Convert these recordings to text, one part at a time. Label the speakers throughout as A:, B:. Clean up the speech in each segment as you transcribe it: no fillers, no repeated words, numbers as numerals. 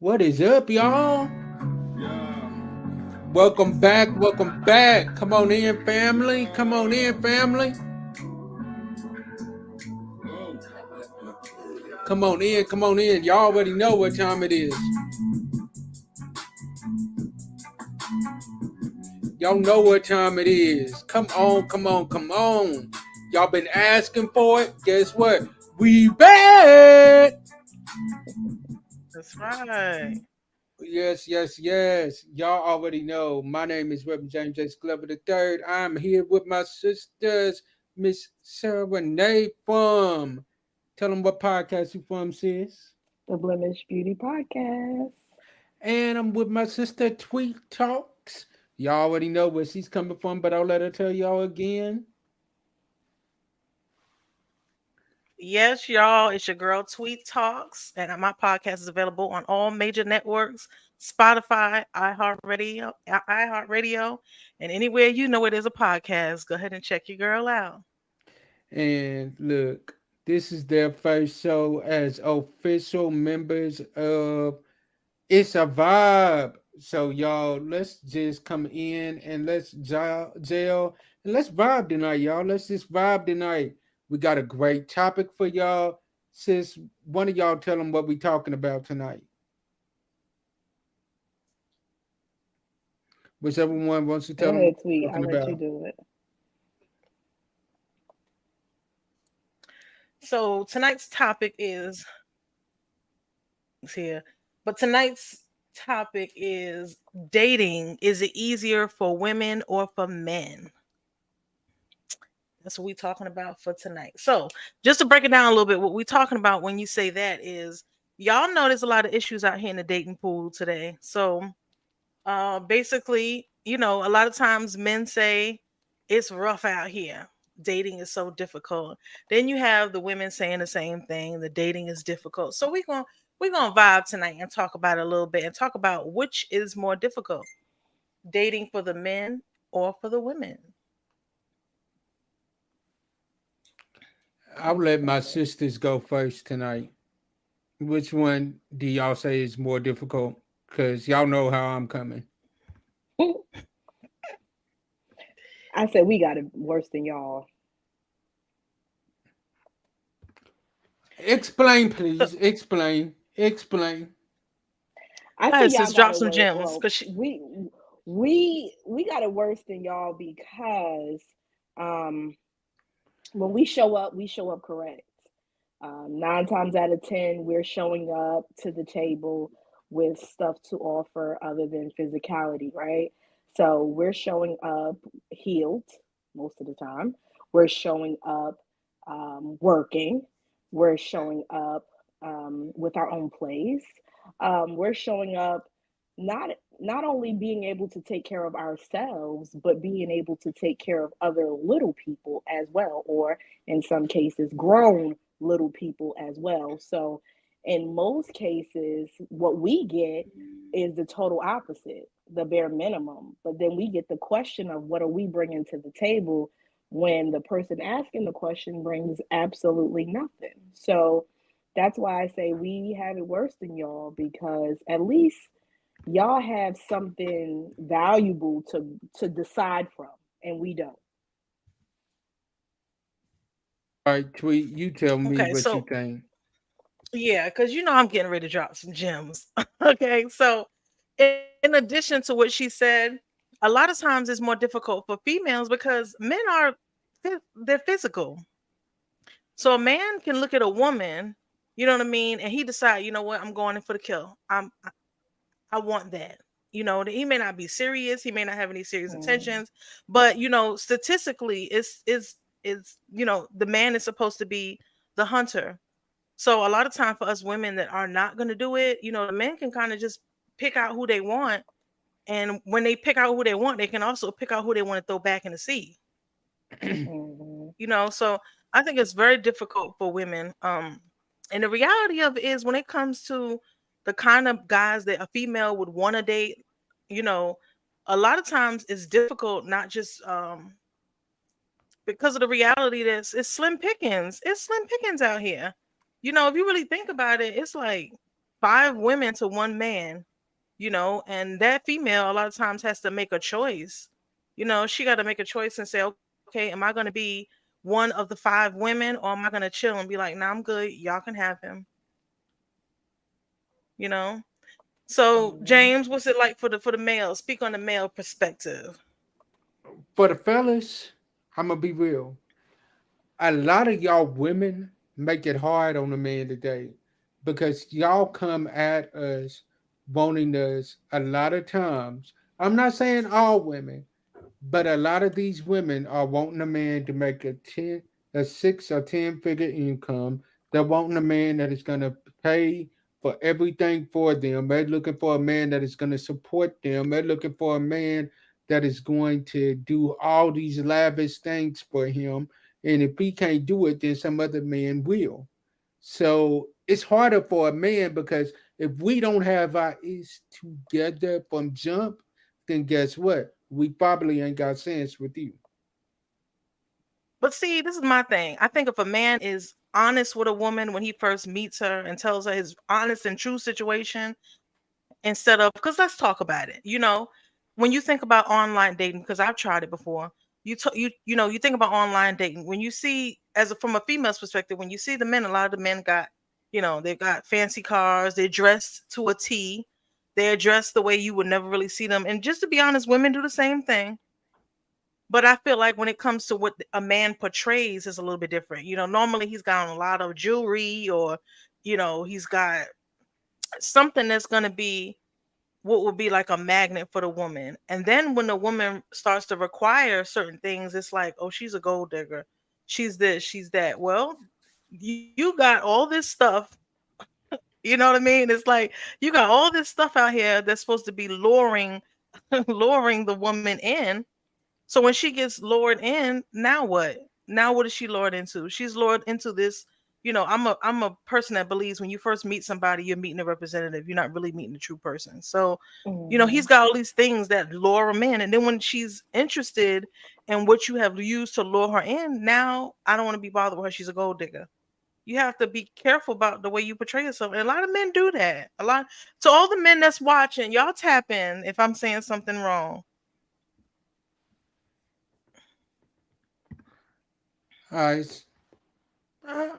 A: What is up, y'all? Welcome back. Welcome back. Come on in, family. Come on in, family. Come on in. Come on in. Y'all already know what time it is. Y'all know what time it is. Come on. Come on. Come on. Y'all been asking for it. Guess what? We back.
B: That's right.
A: Yes, yes, yes. Y'all already know. My name is Reverend James J. Glover III. I'm here with my sisters, Miss Sarah Renee from. Tell them what podcast you from, sis.
C: The Blemish Beauty Podcast.
A: And I'm with my sister, Tweet Talks. Y'all already know where she's coming from, but I'll let her tell y'all again.
B: Yes, y'all. It's your girl Tweet Talks, and my podcast is available on all major networks: Spotify, iHeartRadio, and anywhere you know it is a podcast. Go ahead and check your girl out.
A: And look, this is their first show as official members of It's a Vibe. So y'all, let's just come in and let's jail and let's vibe tonight, y'all. Let's just vibe tonight. We got a great topic for y'all. Sis, one of y'all tell them what we talking about tonight. Whichever one wants to
C: Go
A: tell them what
C: ahead, Tweet.
A: we're
C: I'll
A: talking
C: let you
A: about.
C: do it.
B: So tonight's topic is it's here, but tonight's topic is dating. Is it easier for women or for men? That's what we're talking about for tonight. So, just to break it down a little bit, what we're talking about when you say that is y'all know there's a lot of issues out here in the dating pool today. So, basically, a lot of times men say it's rough out here. Dating is so difficult. Then you have the women saying the same thing. The dating is difficult. So we're gonna vibe tonight and talk about it a little bit and talk about which is more difficult, dating for the men or for the women.
A: I'll let my sisters go first tonight. Which one do y'all say is more difficult? Because y'all know how I'm coming.
C: I said we got it worse than y'all.
A: Explain,
B: So,
A: please. Explain. Explain.
C: I say
B: guys,
C: y'all
B: just
C: got
B: drop
C: it
B: some
C: worse.
B: gems
C: Well,
B: because
C: we got it worse than y'all because um when we show up correct. 9 times out of 10, we're showing up to the table with stuff to offer other than physicality, right? So we're showing up healed most of the time. We're showing up working. We're showing up with our own place. We're showing up not not only being able to take care of ourselves, but being able to take care of other little people as well, or in some cases, grown little people as well. So, in most cases, what we get is the total opposite, the bare minimum. But then we get the question of what are we bringing to the table when the person asking the question brings absolutely nothing. So, that's why I say we have it worse than y'all because at least y'all have something valuable to decide from, and we don't.
A: All right, Tweet, you tell me
B: okay,
A: what you
B: so
A: think.
B: yeah, because I'm getting ready to drop some gems. Okay, so in addition to what she said, a lot of times it's more difficult for females because men are they're physical. So a man can look at a woman, you know what I mean, and he decide, you know what, I'm going in for the kill. I want that. He may not be serious, he may not have any serious
C: Mm.
B: intentions, but statistically, it's the man is supposed to be the hunter. So a lot of time for us women that are not going to do it, the men can kind of just pick out who they want, and when they pick out who they want, they can also pick out who they want to throw back in the sea.
C: Mhm.
B: So I think it's very difficult for women. And the reality of it is when it comes to the kind of guys that a female would want to date, you know, a lot of times it's difficult, not just because of the reality that it's slim pickings. It's slim pickings out here. If you really think about it, it's like 5 women to one man, and that female a lot of times has to make a choice. She got to make a choice and say, okay, am I going to be one of the 5 women, or am I going to chill and be like, nah, I'm good. Y'all can have him, you know? So,
C: Mhm.
B: James, what's it like for the male? Speak on the male perspective.
A: For the fellas, I'm gonna be real. A lot of y'all women make it hard on the man today because y'all come at us wanting us a lot of times. I'm not saying all women, but a lot of these women are wanting a man to make a 6 or 10 figure income. They're wanting a man that is gonna pay for everything for them. They're looking for a man that is gonna support them. They're looking for a man that is going to do all these lavish things for him. And if he can't do it, then some other man will. So it's harder for a man because if we don't have our is together from jump, then guess what? We probably ain't got sense with you.
B: But see, this is my thing. I think if a man is honest with a woman when he first meets her and tells her his honest and true situation, instead of, because let's talk about it. When you think about online dating, because I've tried it before, you think about online dating. When you see, from a female's perspective, when you see the men, a lot of the men got, they've got fancy cars, they're dressed to a T, they're dressed the way you would never really see them. And just to be honest, women do the same thing. But I feel like when it comes to what a man portrays is a little bit different. Normally he's got on a lot of jewelry, or he's got something that's going to be what would be like a magnet for the woman. And then when the woman starts to require certain things, it's like, oh, she's a gold digger. She's this, she's that. Well, you got all this stuff. You know what I mean? It's like you got all this stuff out here that's supposed to be luring, luring the woman in. So when she gets lured in, now what? Now what is she lured into? She's lured into this. I'm a person that believes when you first meet somebody, you're meeting a representative. You're not really meeting a true person. So, he's
C: Mhm.
B: got all these things that lure him in. And then when she's interested in what you have used to lure her in, now I don't want to be bothered with her. She's a gold digger. You have to be careful about the way you portray yourself. And a lot of men do that. A lot. So all the men that's watching, y'all tap in if I'm saying something wrong.
A: I, I,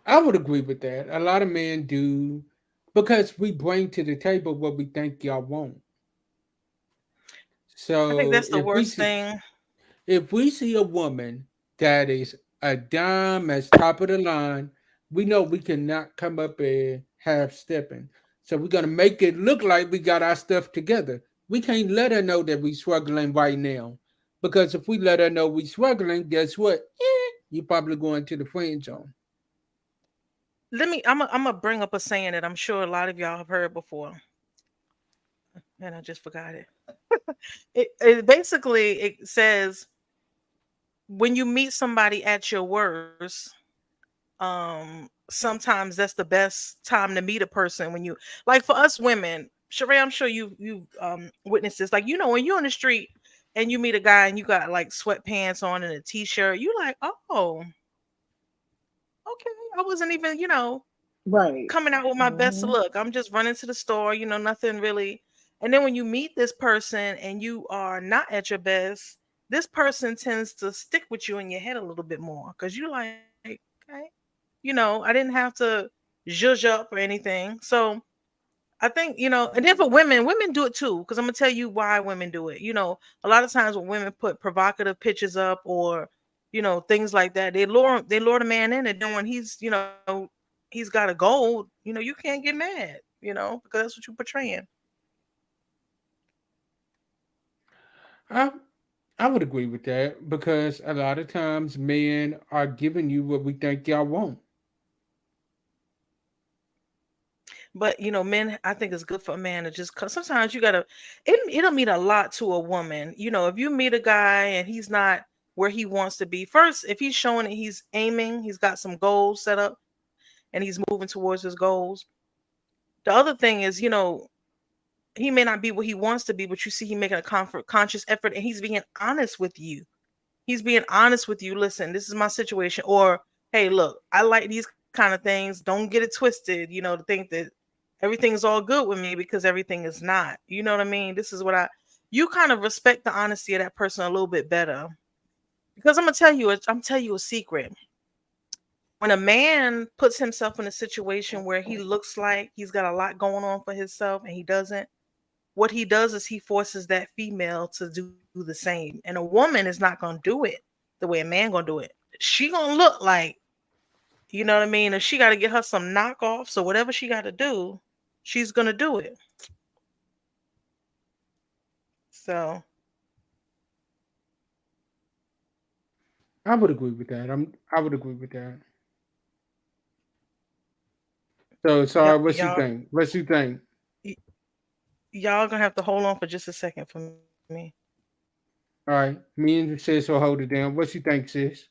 A: I would agree with that. A lot of men do because we bring to the table what we think y'all want.
B: I think
A: So
B: that's the worst thing.
A: if we see a woman that is a dime as top of the line, we know we cannot come up and half stepping. So we're gonna make it look like we got our stuff together. We can't let her know that we struggling right now. Because if we let her know we struggling, guess what? You probably going to the friend zone.
B: I'm gonna bring up a saying that I'm sure a lot of y'all have heard before, and I just forgot it. It basically it says when you meet somebody at your worst, sometimes that's the best time to meet a person. When you, like, for us women, Sheree, I'm sure you witnessed this. Like, when you're on the street and you meet a guy and you got like sweatpants on and a t-shirt, you like, oh, okay, I wasn't even,
C: Right.
B: coming out with my best
C: Mhm.
B: look. I'm just running to the store, nothing really. And then when you meet this person and you are not at your best, this person tends to stick with you in your head a little bit more because you like, okay, I didn't have to zhuzh up or anything. So I think, and then for women, women do it too. Because I'm gonna tell you why women do it. A lot of times when women put provocative pictures up or, things like that, they lure the man in, and then when he's got a gold, you can't get mad, because that's what you're portraying.
A: I I would agree with that because a lot of times men are giving you what we think y'all want.
B: But men, I think it's good for a man to just, cause sometimes you gotta. It'll mean a lot to a woman. If you meet a guy and he's not where he wants to be, first, if he's showing that he's aiming, he's got some goals set up, and he's moving towards his goals. The other thing is, he may not be what he wants to be, but you see he making a conscious effort, and he's being honest with you. He's being honest with you. Listen, this is my situation, or hey, look, I like these kind of things. Don't get it twisted. To think that everything's all good with me because everything is not. You know what I mean? This is what you kind of respect the honesty of that person a little bit better. Because I'm tell you a secret. When a man puts himself in a situation where he looks like he's got a lot going on for himself and he doesn't, what he does is he forces that female to do the same. And a woman is not going to do it the way a man going to do it. She going to look like, you know what I mean? If she got to get her some knockoffs or whatever she got to do, she's going to do it. So
A: I would agree with that. I would agree with that. So sorry, what you
B: y'all,
A: think? What you think?
B: y'all gonna have to hold on for just a second for me.
A: All right, me and sis will hold it down. What you think, sis?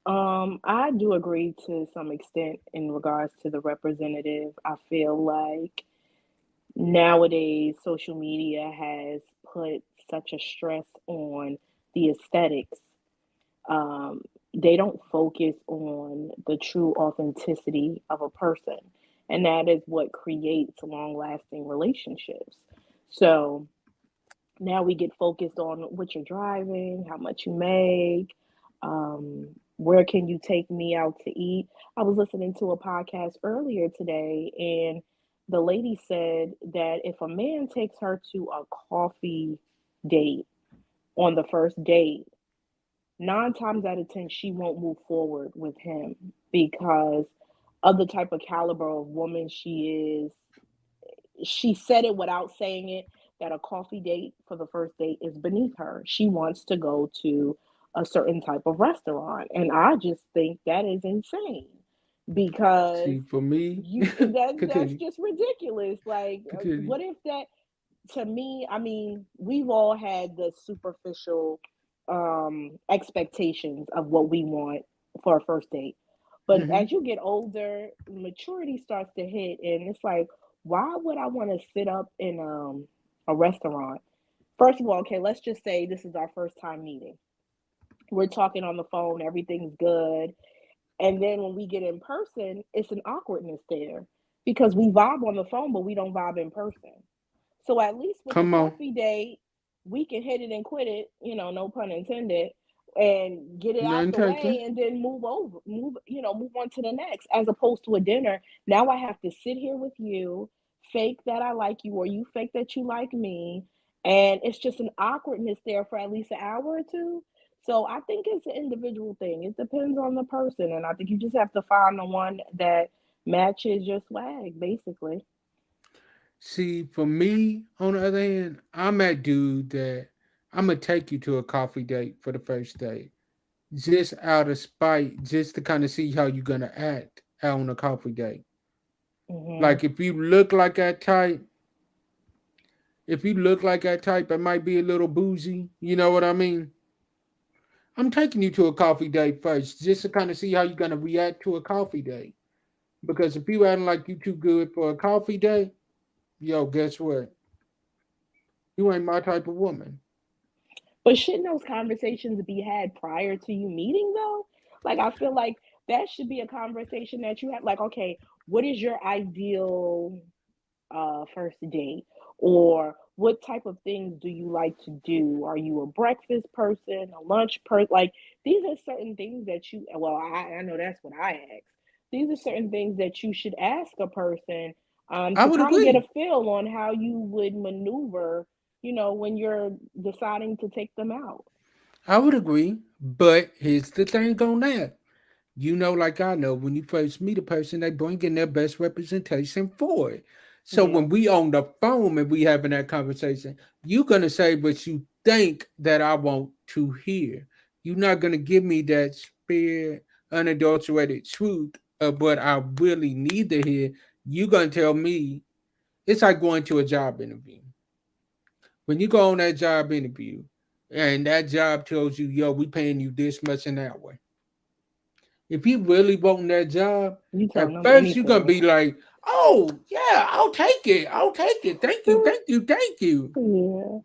C: I do agree to some extent in regards to the representative. I feel like nowadays social media has put such a stress on the aesthetics. um, they don't focus on the true authenticity of a person. And that is what creates long lasting relationships. So now we get focused on what you're driving, how much you make, where can you take me out to eat. I was listening to a podcast earlier today, and the lady said that if a man takes her to a coffee date on the first date, 9 times out of 10 she won't move forward with him because of the type of caliber of woman she is. She said it without saying it, that a coffee date for the first date is beneath her. She wants to go to a certain type of restaurant, and I just think that is insane because
A: See, for me,
C: that's
A: continue,
C: just ridiculous. Like,
A: continue.
C: what if that, to me, I mean, we've all had the superficial expectations of what we want for a first date. But
A: Hmm.
C: as you get older, maturity starts to hit, and it's like, why would I want to sit up in a restaurant? First of all, okay, let's just say this is our first time meeting. We're talking on the phone, everything's good. And then when we get in person, it's an awkwardness there because we vibe on the phone, but we don't vibe in person. So at least with the
A: Come on,
C: coffee date, we can hit it and quit it, no pun intended, and get it out
A: none
C: the way
A: taken.
C: and then move on to the next, as opposed to a dinner. Now I have to sit here with you, fake that I like you or you fake that you like me. And it's just an awkwardness there for at least an hour or two. So I think it's an individual thing. It depends on the person. And I think you just have to find the one that matches your swag, basically.
A: See, for me, on the other hand, I'm that dude that I'm gonna take you to a coffee date for the first date, just out of spite, just to kind of see how you're gonna act out on a coffee date.
C: Hmm.
A: Like if you look like that type, if you look like that type, that might be a little bougie. You know what I mean? I'm taking you to a coffee date first, just to kind of see how you're gonna react to a coffee date. Because if you acting like you too good for a coffee date, yo, guess what? You ain't my type of woman.
C: But shouldn't those conversations be had prior to you meeting though? Like I feel like that should be a conversation that you have. Like, okay, what is your ideal first date? Or what type of things do you like to do? Are you a breakfast person, a lunch person? Like these are certain things that you, well, I know that's what I ask. These are certain things that you should ask a person,
A: I
C: to
A: would
C: kind of get
A: agree.
C: a feel on how you would maneuver, when you're deciding to take them out.
A: I would agree. But here's the thing on that. You know, like I know, when you first meet a person, they bring in their best representation for it. So
C: Yeah.
A: when we on the phone and we having that conversation, you're gonna say what you think that I want to hear. You're not gonna give me that spare, unadulterated truth of what I really need to hear. You're gonna tell me it's like going to a job interview. When you go on that job interview and that job tells you, yo, we paying you this much an hour. If you really want that job,
C: You telling
A: at
C: them
A: first you're gonna
C: anything.
A: be like, "Oh yeah, I'll take it. I'll take it. Thank you, thank you, thank you."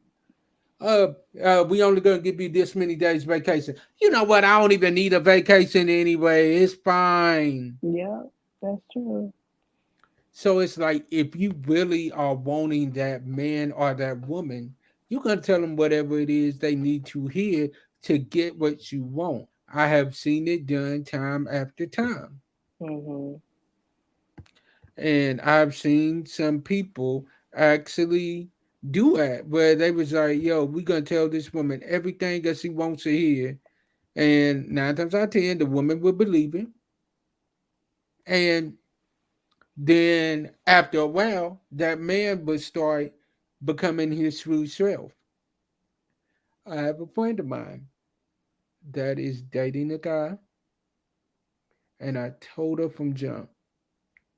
C: Yeah.
A: We only gonna give you this many days vacation. You know what? I don't even need a vacation anyway. It's fine.
C: Yeah, that's true.
A: So it's like if you really are wanting that man or that woman, you're gonna tell them whatever it is they need to hear to get what you want. I have seen it done time after time.
C: Mm-hmm.
A: And I've seen some people actually do that where they was like, yo, we're gonna tell this woman everything that she wants to hear. And 9 times out of 10, the woman will believe it. And then after a while, that man would start becoming his true self. I have a friend of mine that is dating a guy, and I told her from jump,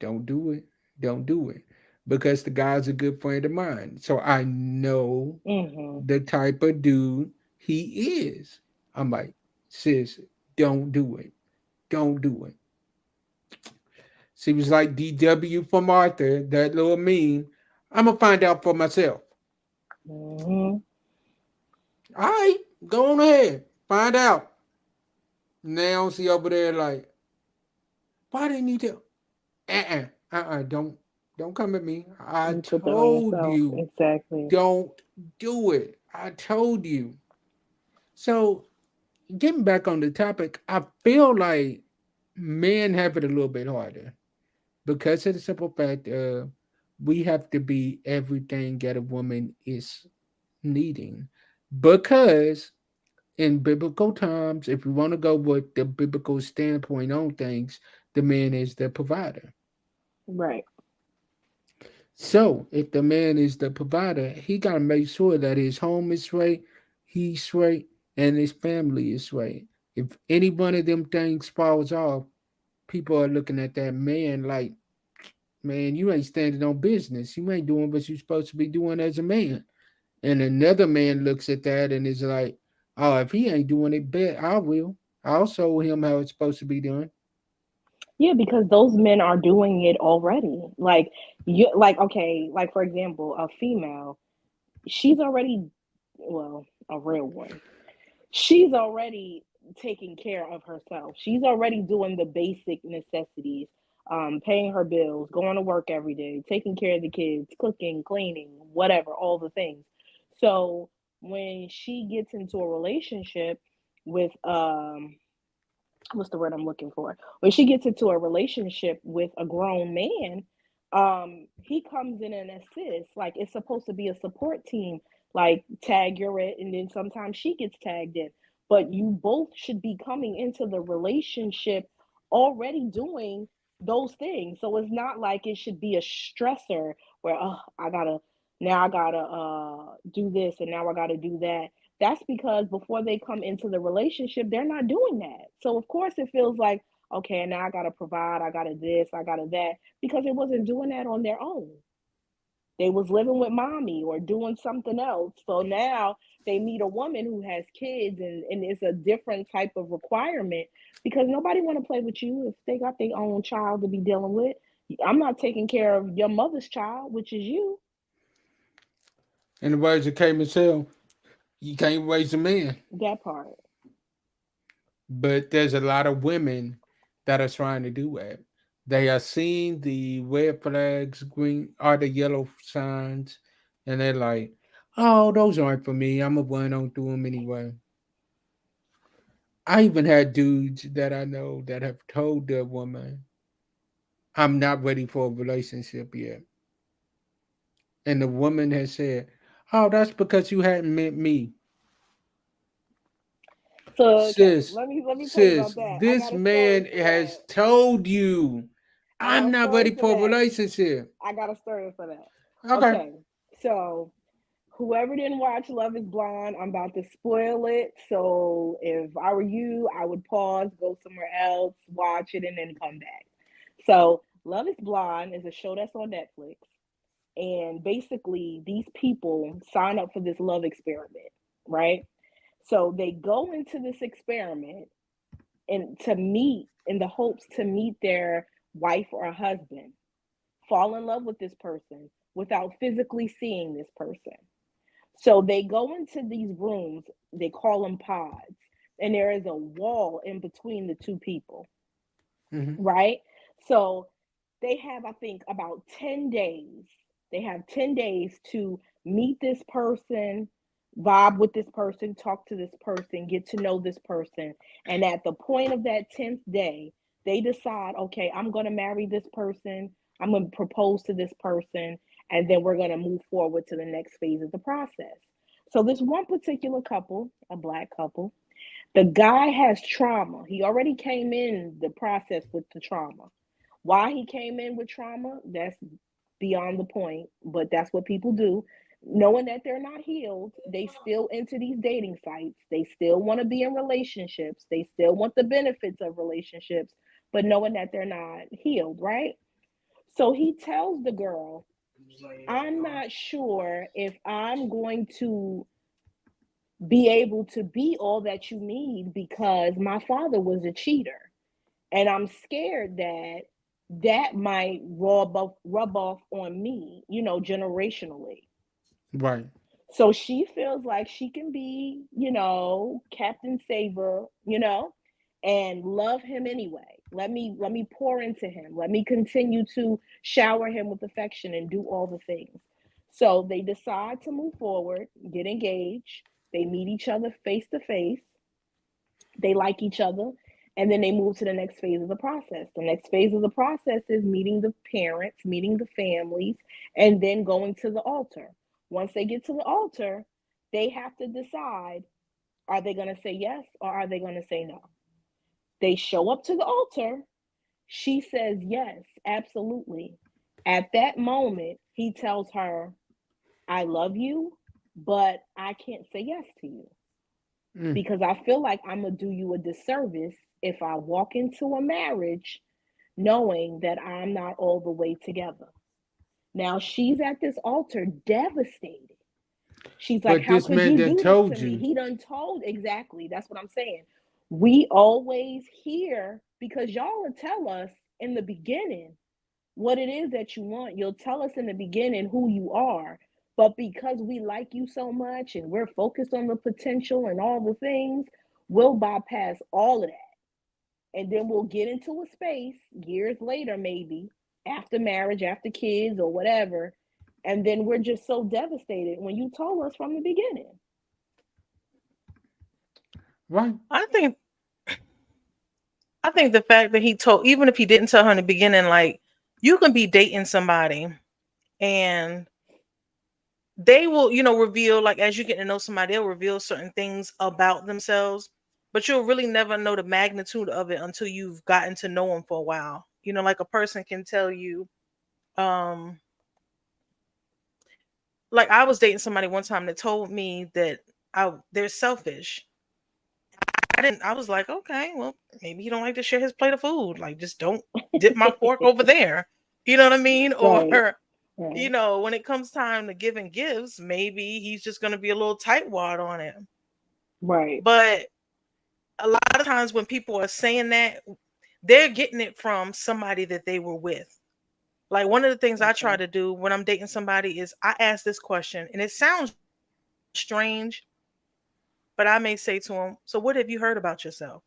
A: don't do it, don't do it, because the guy's a good friend of mine. So I know
C: Mm-hmm.
A: the type of dude he is. I'm like, sis, don't do it, don't do it. She was like DW from Arthur, that little meme. I'm gonna find out for myself.
C: Mm-hmm.
A: All right, go on ahead, find out. Now she over there like, why they need to? Don't come at me. I
C: You put that on
A: told
C: yourself.
A: you,
C: Exactly.
A: don't do it. I told you. So getting back on the topic, I feel like men have it a little bit harder because of the simple fact we have to be everything that a woman is needing. Because in biblical times, if we want to go with the biblical standpoint on things, the man is the provider.
C: Right.
A: So if the man is the provider, he got to make sure that his home is right, he's right, and his family is right. If any one of them things falls off, people are looking at that man like, man, you ain't standing on business. You ain't doing what you're supposed to be doing as a man. And another man looks at that and is like, oh, if he ain't doing it, bet I will. I'll show him how it's supposed to be done.
C: Yeah, because those men are doing it already. Like you, like okay, like for example, a female, she's already, well, a real one. She's already taking care of herself. She's already doing the basic necessities, paying her bills, going to work every day, taking care of the kids, cooking, cleaning, whatever, all the things. So when she gets into a relationship with what's the word I'm looking for? When she gets into a relationship with a grown man, he comes in and assists. Like it's supposed to be a support team. Like tag you're it, and then sometimes she gets tagged in. But you both should be coming into the relationship already doing those things. So it's not like it should be a stressor where I gotta do this and now I gotta do that. That's because before they come into the relationship, they're not doing that. So of course it feels like, okay, now I gotta provide, I gotta this, I gotta that, because it wasn't doing that on their own. They was living with mommy or doing something else. So now they meet a woman who has kids and it's a different type of requirement because nobody want to play with you if they got their own child to be dealing with. I'm not taking care of your mother's child, which is you.
A: In the words of K. Michelle, you can't raise a man.
C: That part.
A: But there's a lot of women that are trying to do that. They are seeing the red flags, green or the yellow signs, and they're like, "Oh, those aren't for me. I'm gonna run on through them anyway." I even had dudes that I know that have told their woman, "I'm not ready for a relationship yet," and the woman has said, "Oh, that's because you hadn't met me."
C: So okay,
A: Sis,
C: let me tell you about
A: sis,
C: that. I
A: this
C: got a story
A: man
C: for that.
A: has told you,
C: I got
A: I'm
C: a
A: not
C: story
A: ready
C: for
A: for a
C: that.
A: relationship.
C: I got a story for that.
A: Okay.
C: Okay, so whoever didn't watch Love is Blind, I'm about to spoil it. So if I were you, I would pause, go somewhere else, watch it, and then come back. So Love is Blind is a show that's on Netflix. And basically, these people sign up for this love experiment, right? So they go into this experiment and to meet in the hopes to meet their wife or husband, fall in love with this person without physically seeing this person. So they go into these rooms, they call them pods, and there is a wall in between the two people,
A: Hmm.
C: right? So they have, I think, about 10 days. They have 10 days to meet this person, vibe with this person, talk to this person, get to know this person. And at the point of that 10th day, they decide, okay, I'm going to marry this person, I'm going to propose to this person, and then we're going to move forward to the next phase of the process. So, this one particular couple, a black couple, the guy has trauma. He already came in the process with the trauma. Why he came in with trauma, that's beyond the point, but that's what people do. Knowing that they're not healed, they still enter these dating sites. They still want to be in relationships. They still want the benefits of relationships, but knowing that they're not healed, right? So he tells the girl, I'm not sure if I'm going to be able to be all that you need because my father was a cheater. And I'm scared that that might rub off on me, generationally.
A: Right.
C: So she feels like she can be, Captain Saver, and love him anyway. Let me pour into him. Let me continue to shower him with affection and do all the things. So they decide to move forward, get engaged. They meet each other face to face. They like each other, and then they move to the next phase of the process. The next phase of the process is meeting the parents, meeting the families, and then going to the altar. Once they get to the altar, they have to decide, are they going to say yes or are they going to say no? They show up to the altar. She says yes, absolutely. At that moment, he tells her, I love you, but I can't say yes to you
A: Mm.
C: because I feel like I'm going to do you a disservice if I walk into a marriage knowing that I'm not all the way together. Now she's at this altar devastated. She's like,
A: But
C: how
A: this
C: could
A: man
C: you
A: then
C: do this to
A: told
C: me?
A: you.
C: He done told exactly. That's what I'm saying. We always hear because y'all will tell us in the beginning what it is that you want. You'll tell us in the beginning who you are. But because we like you so much and we're focused on the potential and all the things, we'll bypass all of that. And then we'll get into a space years later, maybe after marriage, after kids, or whatever. And then we're just so devastated when you told us from the beginning.
A: Right.
B: I think the fact that he told, even if he didn't tell her in the beginning, like you can be dating somebody and they will, reveal, like as you get to know somebody, they'll reveal certain things about themselves, but you'll really never know the magnitude of it until you've gotten to know them for a while. Like a person can tell you, um, like I was dating somebody one time that told me that they're selfish. I was like, okay, well, maybe he don't like to share his plate of food. Like, just don't dip my fork over there. You know what I mean? Or,
C: Right, right,
B: when it comes time to giving gifts, maybe he's just going to be a little tightwad on it.
C: right.
B: But a lot of times when people are saying that, they're getting it from somebody that they were with. Like one of the things I try
C: Okay.
B: to do when I'm dating somebody is I ask this question, and it sounds strange, but I may say to him, so what have you heard about yourself?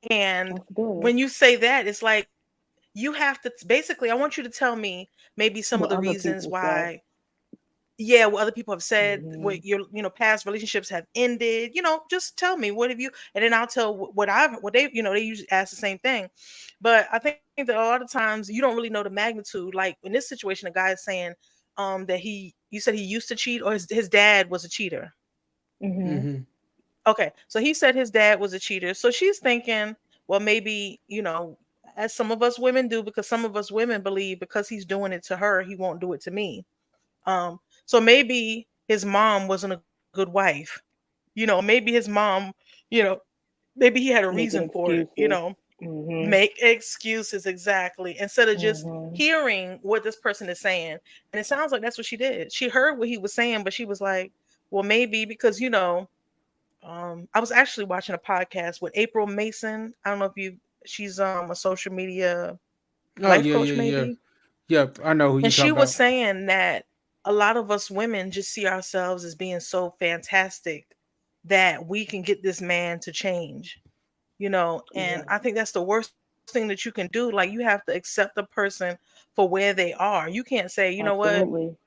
B: And
C: That's good.
B: when you say that, it's like you have to basically, I want you to tell me maybe some of
C: What
B: the
C: other
B: reasons
C: people said.
B: why, yeah, what other people have said,
C: Hmm.
B: what your, past relationships have ended, just tell me what have you, and then I'll tell what they, they usually ask the same thing. But I think that a lot of times you don't really know the magnitude. Like in this situation, a guy is saying, that you said he used to cheat or his dad was a cheater.
C: Hmm.
A: Mm-hmm.
B: Okay, so he said his dad was a cheater. So she's thinking, well, maybe, as some of us women do, because some of us women believe because he's doing it to her, he won't do it to me. So maybe his mom wasn't a good wife. Maybe his mom, you know, maybe he had a
C: Making
B: reason for it,
C: excuses. Hmm.
B: make excuses exactly instead of just
C: Hmm.
B: hearing what this person is saying. And it sounds like that's what she did. She heard what he was saying, but she was like, well, maybe because, I was actually watching a podcast with April Mason. I don't know if she's a social media
A: Oh
B: life
A: yeah,
B: coach
A: yeah, yeah.
B: maybe.
A: Yep, I know who you
B: And she
A: talking
B: was
A: about.
B: saying that a lot of us women just see ourselves as being so fantastic that we can get this man to change, and
C: Yeah.
B: I think that's the worst thing that you can do. Like, you have to accept the person for where they are. You can't say, you know what,
C: Absolutely.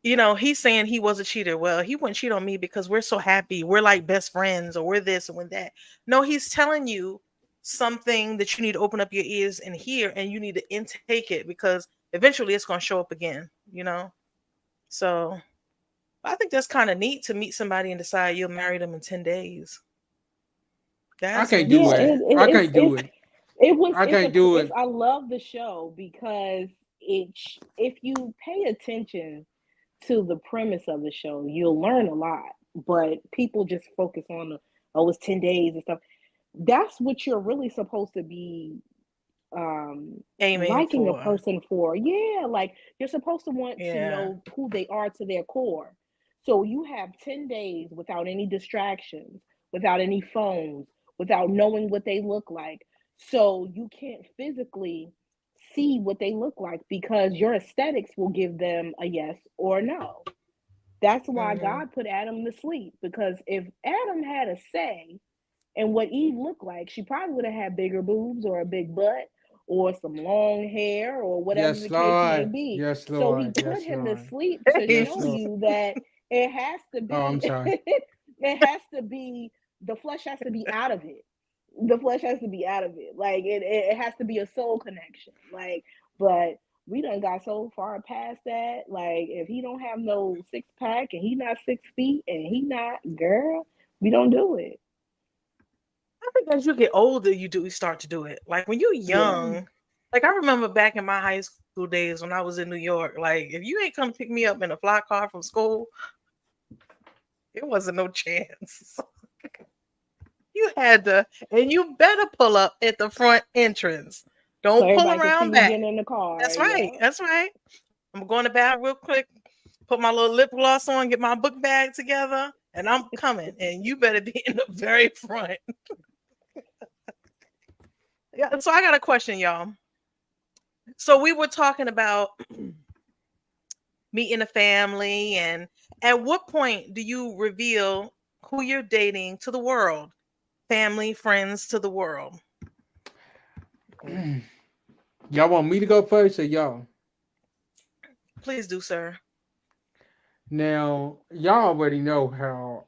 B: he's saying he was a cheater. Well, he wouldn't cheat on me because we're so happy. We're like best friends, or we're this and we're that. No, he's telling you something that you need to open up your ears and hear, and you need to intake it, because eventually it's going to show up again. So I think that's kind of neat to meet somebody and decide you'll marry them in 10 days.
A: I
B: That's
A: can't do
C: Yeah,
A: it.
B: interesting.
A: I can't do it. I
C: it's
A: can't do
C: it's
A: it.
C: I love the show because if you pay attention to the premise of the show, you'll learn a lot. But people just focus on it's 10 days and stuff. That's what you're really supposed to be
B: Aiming
C: liking a
B: for.
C: person for. Yeah, like you're supposed to want to
B: Yeah.
C: know who they are to their core. So you have 10 days without any distractions, without any phones, without knowing what they look like. So you can't physically see what they look like because your aesthetics will give them a yes or a no. That's why
B: Hmm.
C: God put Adam to sleep, because if Adam had a say and what Eve looked like, she probably would have had bigger boobs or a big butt or some long hair or whatever
A: Yes,
C: the case may
A: Lord.
C: be.
A: Yes,
C: So he
A: Lord.
C: put
A: Yes,
C: him to
A: Lord.
C: sleep to
A: Yes,
C: show
A: Lord.
C: you that it has to
A: Oh, I'm
C: be
A: sorry.
C: it has to be, the flesh has to be out of it. The flesh has to be out of it. Like it has to be a soul connection. Like, but we done got so far past that. Like, if he don't have no 6 pack and he not 6 feet and he not, girl, we don't do it.
B: I think as you get older, you start to do it. Like when you're
C: Yeah.
B: young, like I remember back in my high school days when I was in New York, like if you ain't come pick me up in a fly car from school, it wasn't no chance. You had to, and you better pull up at the front entrance.
C: So
B: Don't pull
C: everybody can see
B: around
C: you
B: back.
C: getting in the car.
B: That's
C: Yeah.
B: right. That's right. I'm going to bathroom real quick, put my little lip gloss on, get my book bag together, and I'm coming. And you better be in the very front. Yeah. So I got a question, y'all. So we were talking about meeting a family, and at what point do you reveal who you're dating to the world? Family, friends, to the world.
A: Y'all want me to go first or y'all?
B: Please do, sir.
A: Now, y'all already know how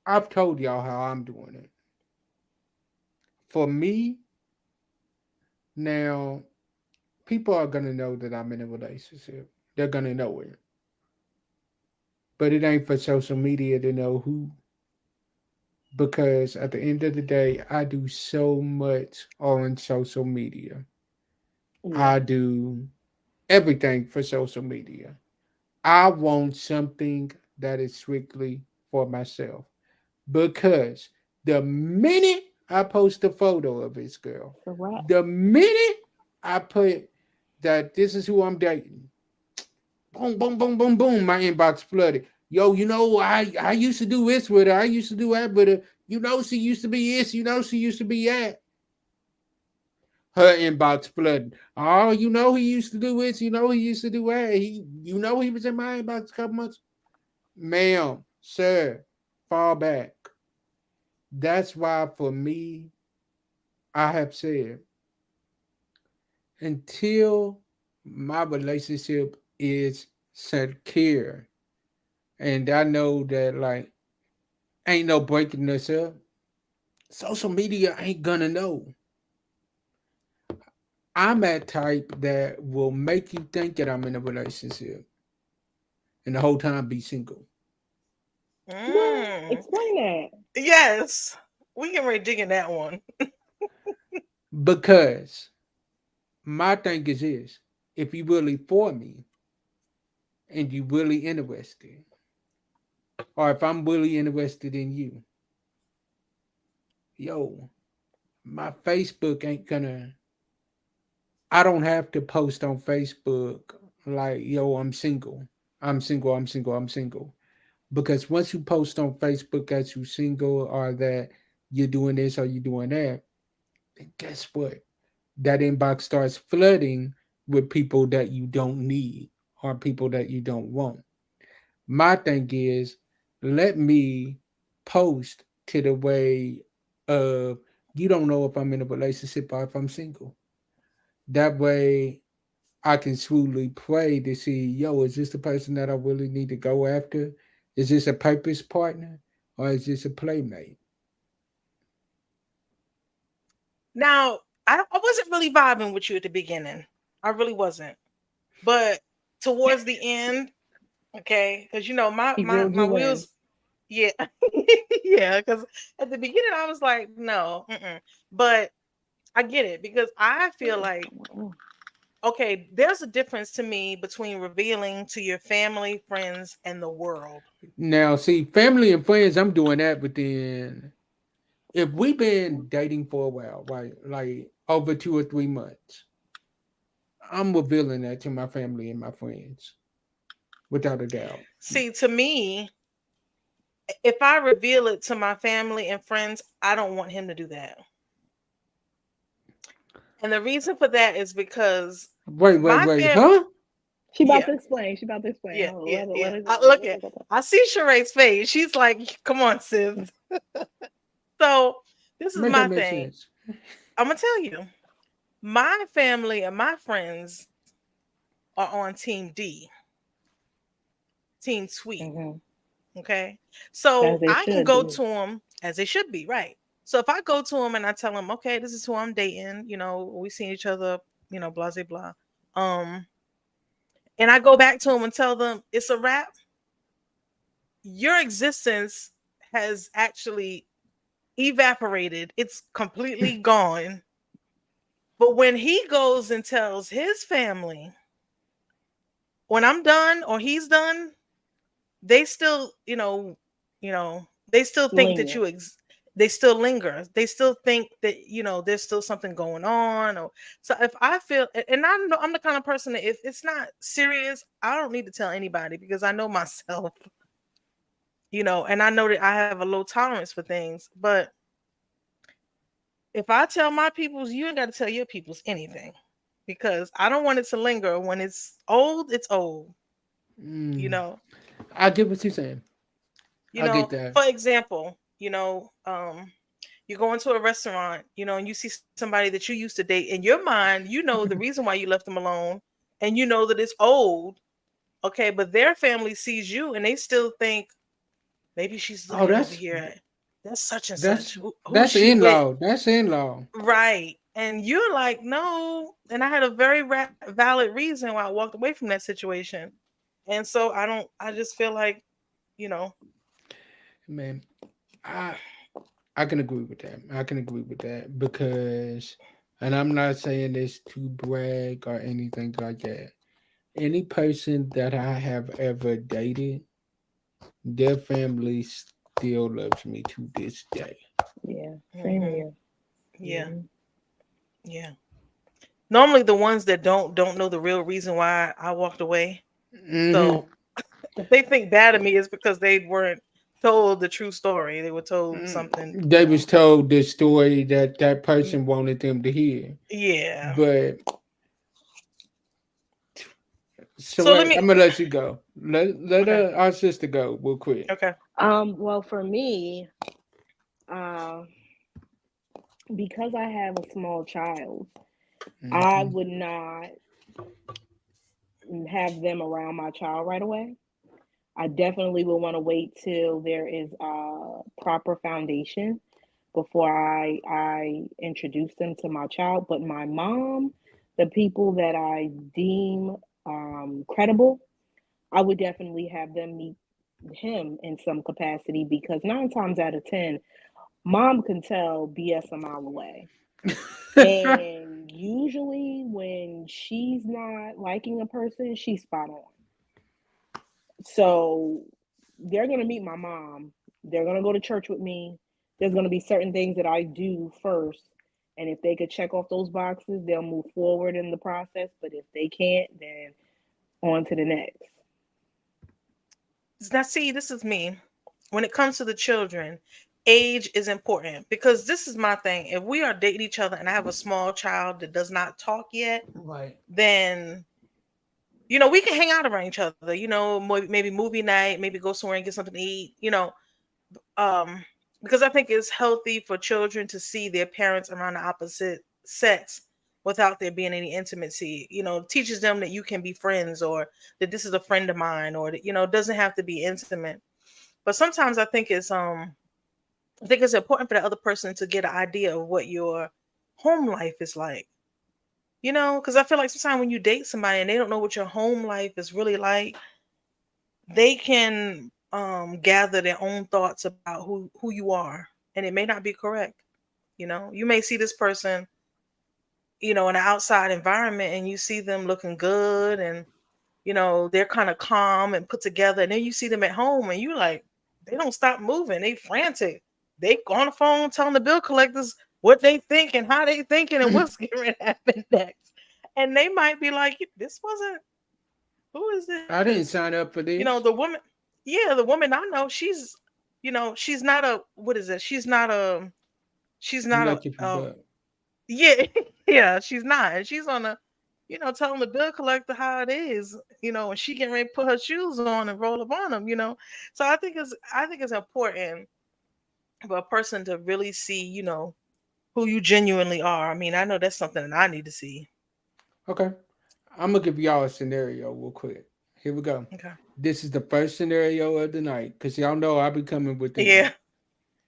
A: I've told y'all how I'm doing it. For me, now, people are gonna know that I'm in a relationship. They're gonna know it. But it ain't for social media to know who, because at the end of the day, I do so much on social media. I
C: Yeah.
A: do everything for social media. I want something that is strictly for myself. Because the minute I post a photo of this girl,
C: So what?
A: the minute I put that this is who I'm dating, boom, boom, boom, boom, boom, my inbox flooded. Yo, I used to do this with her. I used to do that with her. She used to be this. She used to be that. Her inbox flooded. Oh, he used to do this. He used to do that. He was in my inbox a couple months. Ma'am, sir, fall back. That's why for me, I have said until my relationship is secure, and I know that like ain't no breaking this up, social media ain't gonna know. I'm that type that will make you think that I'm in a relationship and the whole time be single.
C: What?
B: Mm,
C: Explain that.
B: yes, we can really dig in that one.
A: Because my thing is this, if you really for me and you really interested, or if I'm really interested in you, yo, my Facebook ain't gonna. I don't have to post on Facebook like, yo, I'm single. I'm single. I'm single. I'm single. Because once you post on Facebook that you single or that you're doing this or you're doing that, then guess what? That inbox starts flooding with people that you don't need or people that you don't want. My thing is, let me post to the way of You don't know if I'm in a relationship or if I'm single. That way, I can truly pray to see, yo, is this the person that I really need to go after? Is this a purpose partner or is this a playmate?
B: Now, I wasn't really vibing with you at the beginning. I really wasn't. But towards the end, okay, because you know my
C: He
B: my
C: reeled
B: my
C: you in.
B: wheels, yeah, yeah. Because at the beginning I was like, no, but I get it because I feel like okay, there's a difference to me between revealing to your family, friends, and the world.
A: Now, see, family and friends, I'm doing that, but then if we've been dating for a while, right, like over 2 or 3 months, I'm revealing that to my family and my friends, without a doubt.
B: See, to me, if I reveal it to my family and friends, I don't want him to do that. And the reason for that is because my
A: Wait,
B: fam,
A: huh?
C: She about
B: yeah,
C: to explain. She about to explain.
B: yeah,
C: Hold on,
B: yeah,
C: let
B: yeah.
C: her
B: I
C: go.
B: look
C: Let her
B: at,
C: go.
B: I see Sheree's face. She's like, "Come on, sis." So this is
A: Make that
B: my
A: make
B: thing.
A: sense.
B: I'm gonna tell you, my family and my friends are on Team D, Team Sweet.
C: Mm-hmm.
B: Okay,
C: As
B: so
C: they
B: I can
C: should
B: go
C: be.
B: to them as they should be, right? So if I go to them and I tell them, okay, this is who I'm dating, we seen each other, blah blah blah. Um, and I go back to them and tell them it's a wrap. Your existence has actually evaporated. It's completely gone. But when he goes and tells his family, when I'm done or he's done, they still, they still think that
C: Linger.
B: they still linger. They still think that, there's still something going on. Or so if I feel, and I know I'm the kind of person that if it's not serious, I don't need to tell anybody because I know myself, and I know that I have a low tolerance for things. But if I tell my peoples, you ain't got to tell your peoples anything because I don't want it to linger. When it's old, it's old. You
A: Mm,
B: know,
A: I get what you're saying. I get that.
B: For example, you go into a restaurant, and you see somebody that you used to date. In your mind, you know the reason why you left them alone, and you know that it's old. Okay, but their family sees you, and they still think maybe she's
A: Oh,
B: looking over here. That's such and
A: that's
B: such. Who's
A: that's
B: she
A: in
B: with?
A: law. That's in law.
B: Right. And you're like, no. And I had a very valid reason why I walked away from that situation. And so I just feel like, you know,
A: Man, I I can agree with that. I can agree with that because, and I'm not saying this to brag or anything like that. Any person that I have ever dated, their family still loves me to this day.
C: Yeah. Same
B: hmm
C: here.
B: yeah,
C: Mm-hmm.
B: yeah. Normally the ones that don't know the real reason why I walked away.
A: Hmm.
B: So if they think bad of me, it's because they weren't told the true story. They were told something,
A: They was told the story that that
B: y-
A: person wanted them to hear,
B: yeah.
A: but so
B: So let
A: I'm
B: me
A: gonna let you go. Let
B: okay.
A: our sister go real quick.
B: Okay.
C: Well, for me, uh, because I have a small child, I
A: Hmm.
C: would not have them around my child right away. I definitely would want to wait till there is a proper foundation before I introduce them to my child. But my mom, the people that I deem credible, I would definitely have them meet him in some capacity because 9 times out of 10, mom can tell BS a mile away. And usually when she's not liking a person, she's spot on. So they're going to meet my mom. They're going to go to church with me. There's going to be certain things that I do first. And if they could check off those boxes, they'll move forward in the process. But if they can't, then on to the next.
B: Now, see, this is me. When it comes to the children, age is important because this is my thing. If we are dating each other and I have a small child that does not talk yet,
A: Right.
B: then we can hang out around each other. Maybe movie night, maybe go somewhere and get something to eat. Um, because I think it's healthy for children to see their parents around the opposite sex without there being any intimacy. Teaches them that you can be friends, or that this is a friend of mine, or that it doesn't have to be intimate. But sometimes I think it's important for the other person to get an idea of what your home life is like. Because I feel like sometimes when you date somebody and they don't know what your home life is really like, they can gather their own thoughts about who you are, and it may not be correct. You may see this person, in an outside environment, and you see them looking good, and they're kind of calm and put together, and then you see them at home and you like, they don't stop moving, they frantic, they on the phone telling the bill collectors what they think and how they thinking and what's going to happen next. And they might be like, this wasn't, who is
A: I
B: this?
A: didn't sign up for this.
B: The woman, yeah, the woman I know, she's not a, what is it, she's not
A: Lucky for
B: a
A: buck.
B: yeah, yeah, she's not. And she's on the, telling the bill collector how it is, and she getting ready to put her shoes on and roll up on them. So I think it's important for a person to really see, who you genuinely are. I mean, I know that's something that I need to see.
A: Okay. I'm gonna give y'all a scenario real quick. Here we go.
B: Okay.
A: This is the first scenario of the night because y'all know I'll be coming with
B: Yeah.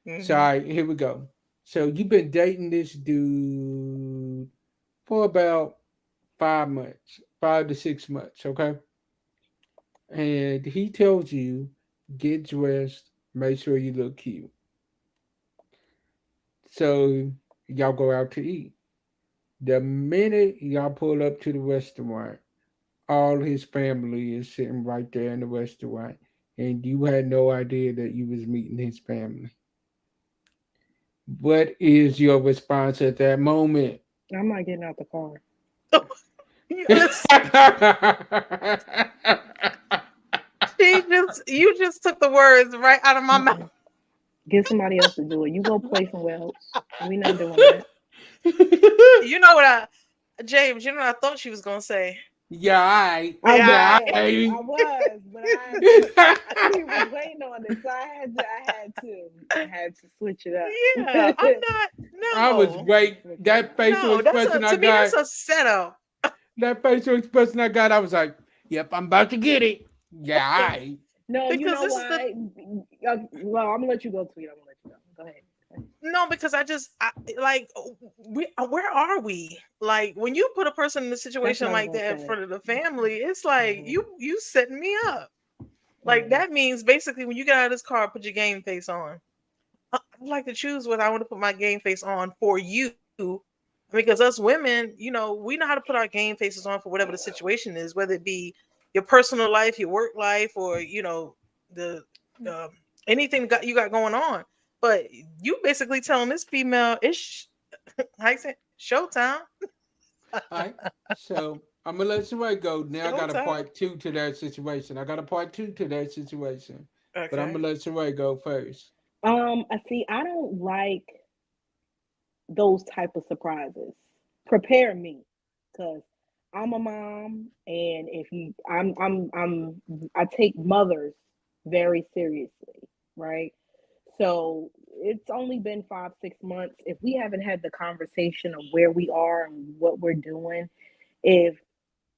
A: these. So,
B: Hmm.
A: all right, here we go. So, you've been dating this dude for about 5 months, 5 to 6 months, okay? And he tells you, get dressed, make sure you look cute. So, y'all go out to eat. The minute y'all pull up to the restaurant, all his family is sitting right there in the restaurant, and you had no idea that you was meeting his family. What is your response at that moment?
C: I'm not getting out the car.
B: Yes, you just took the words right out of my mouth.
C: Mm-mm. Get somebody else to do it. You go play somewhere else. We not doing that.
B: You know what James, you know what I thought she was gonna say?
A: Yeah, I,
C: I, wa-
A: yeah,
B: Yeah.
C: I, I
A: I.
C: was, but he was waiting on it, so I had to switch it up.
B: Yeah, I'm not.
A: I was
B: No,
A: wait.
C: Switch it
A: That
C: up.
A: facial
B: no. That's a
A: expression I
B: to me. That's
A: got.
B: a setup.
A: That facial expression I got. I was like, "Yep, I'm about to get it." Yeah, I.
C: No, you
B: Because
C: know
B: this is the
C: why? Well, I'm gonna let you go, Tweet. I'm gonna let you go. Go ahead.
B: no. Because like, where are we? Like, when you put a person in a
C: That's
B: situation
C: what I was
B: like
C: gonna
B: that in
C: say.
B: front of the family, it's like
C: Hmm.
B: you setting me up. Like,
C: Hmm.
B: that means basically when you get out of this car, put your game face on. I like to choose whether I want to put my game face on for you. Because us women, we know how to put our game faces on for whatever the situation is, whether it be your personal life, your work life, or the um, anything you got going on. But you basically telling this female it's how you say showtime,
A: All right. So I'm gonna let Saray go. Now I got a
B: showtime.
A: part two to that situation. I got a part two to that situation, but I'm
B: Okay.
A: gonna let Saray go first.
C: I see. I don't like those type of surprises. Prepare me, cause I'm a mom, and if you, I take mothers very seriously, right? So it's only been 5, 6 months. If we haven't had the conversation of where we are and what we're doing, if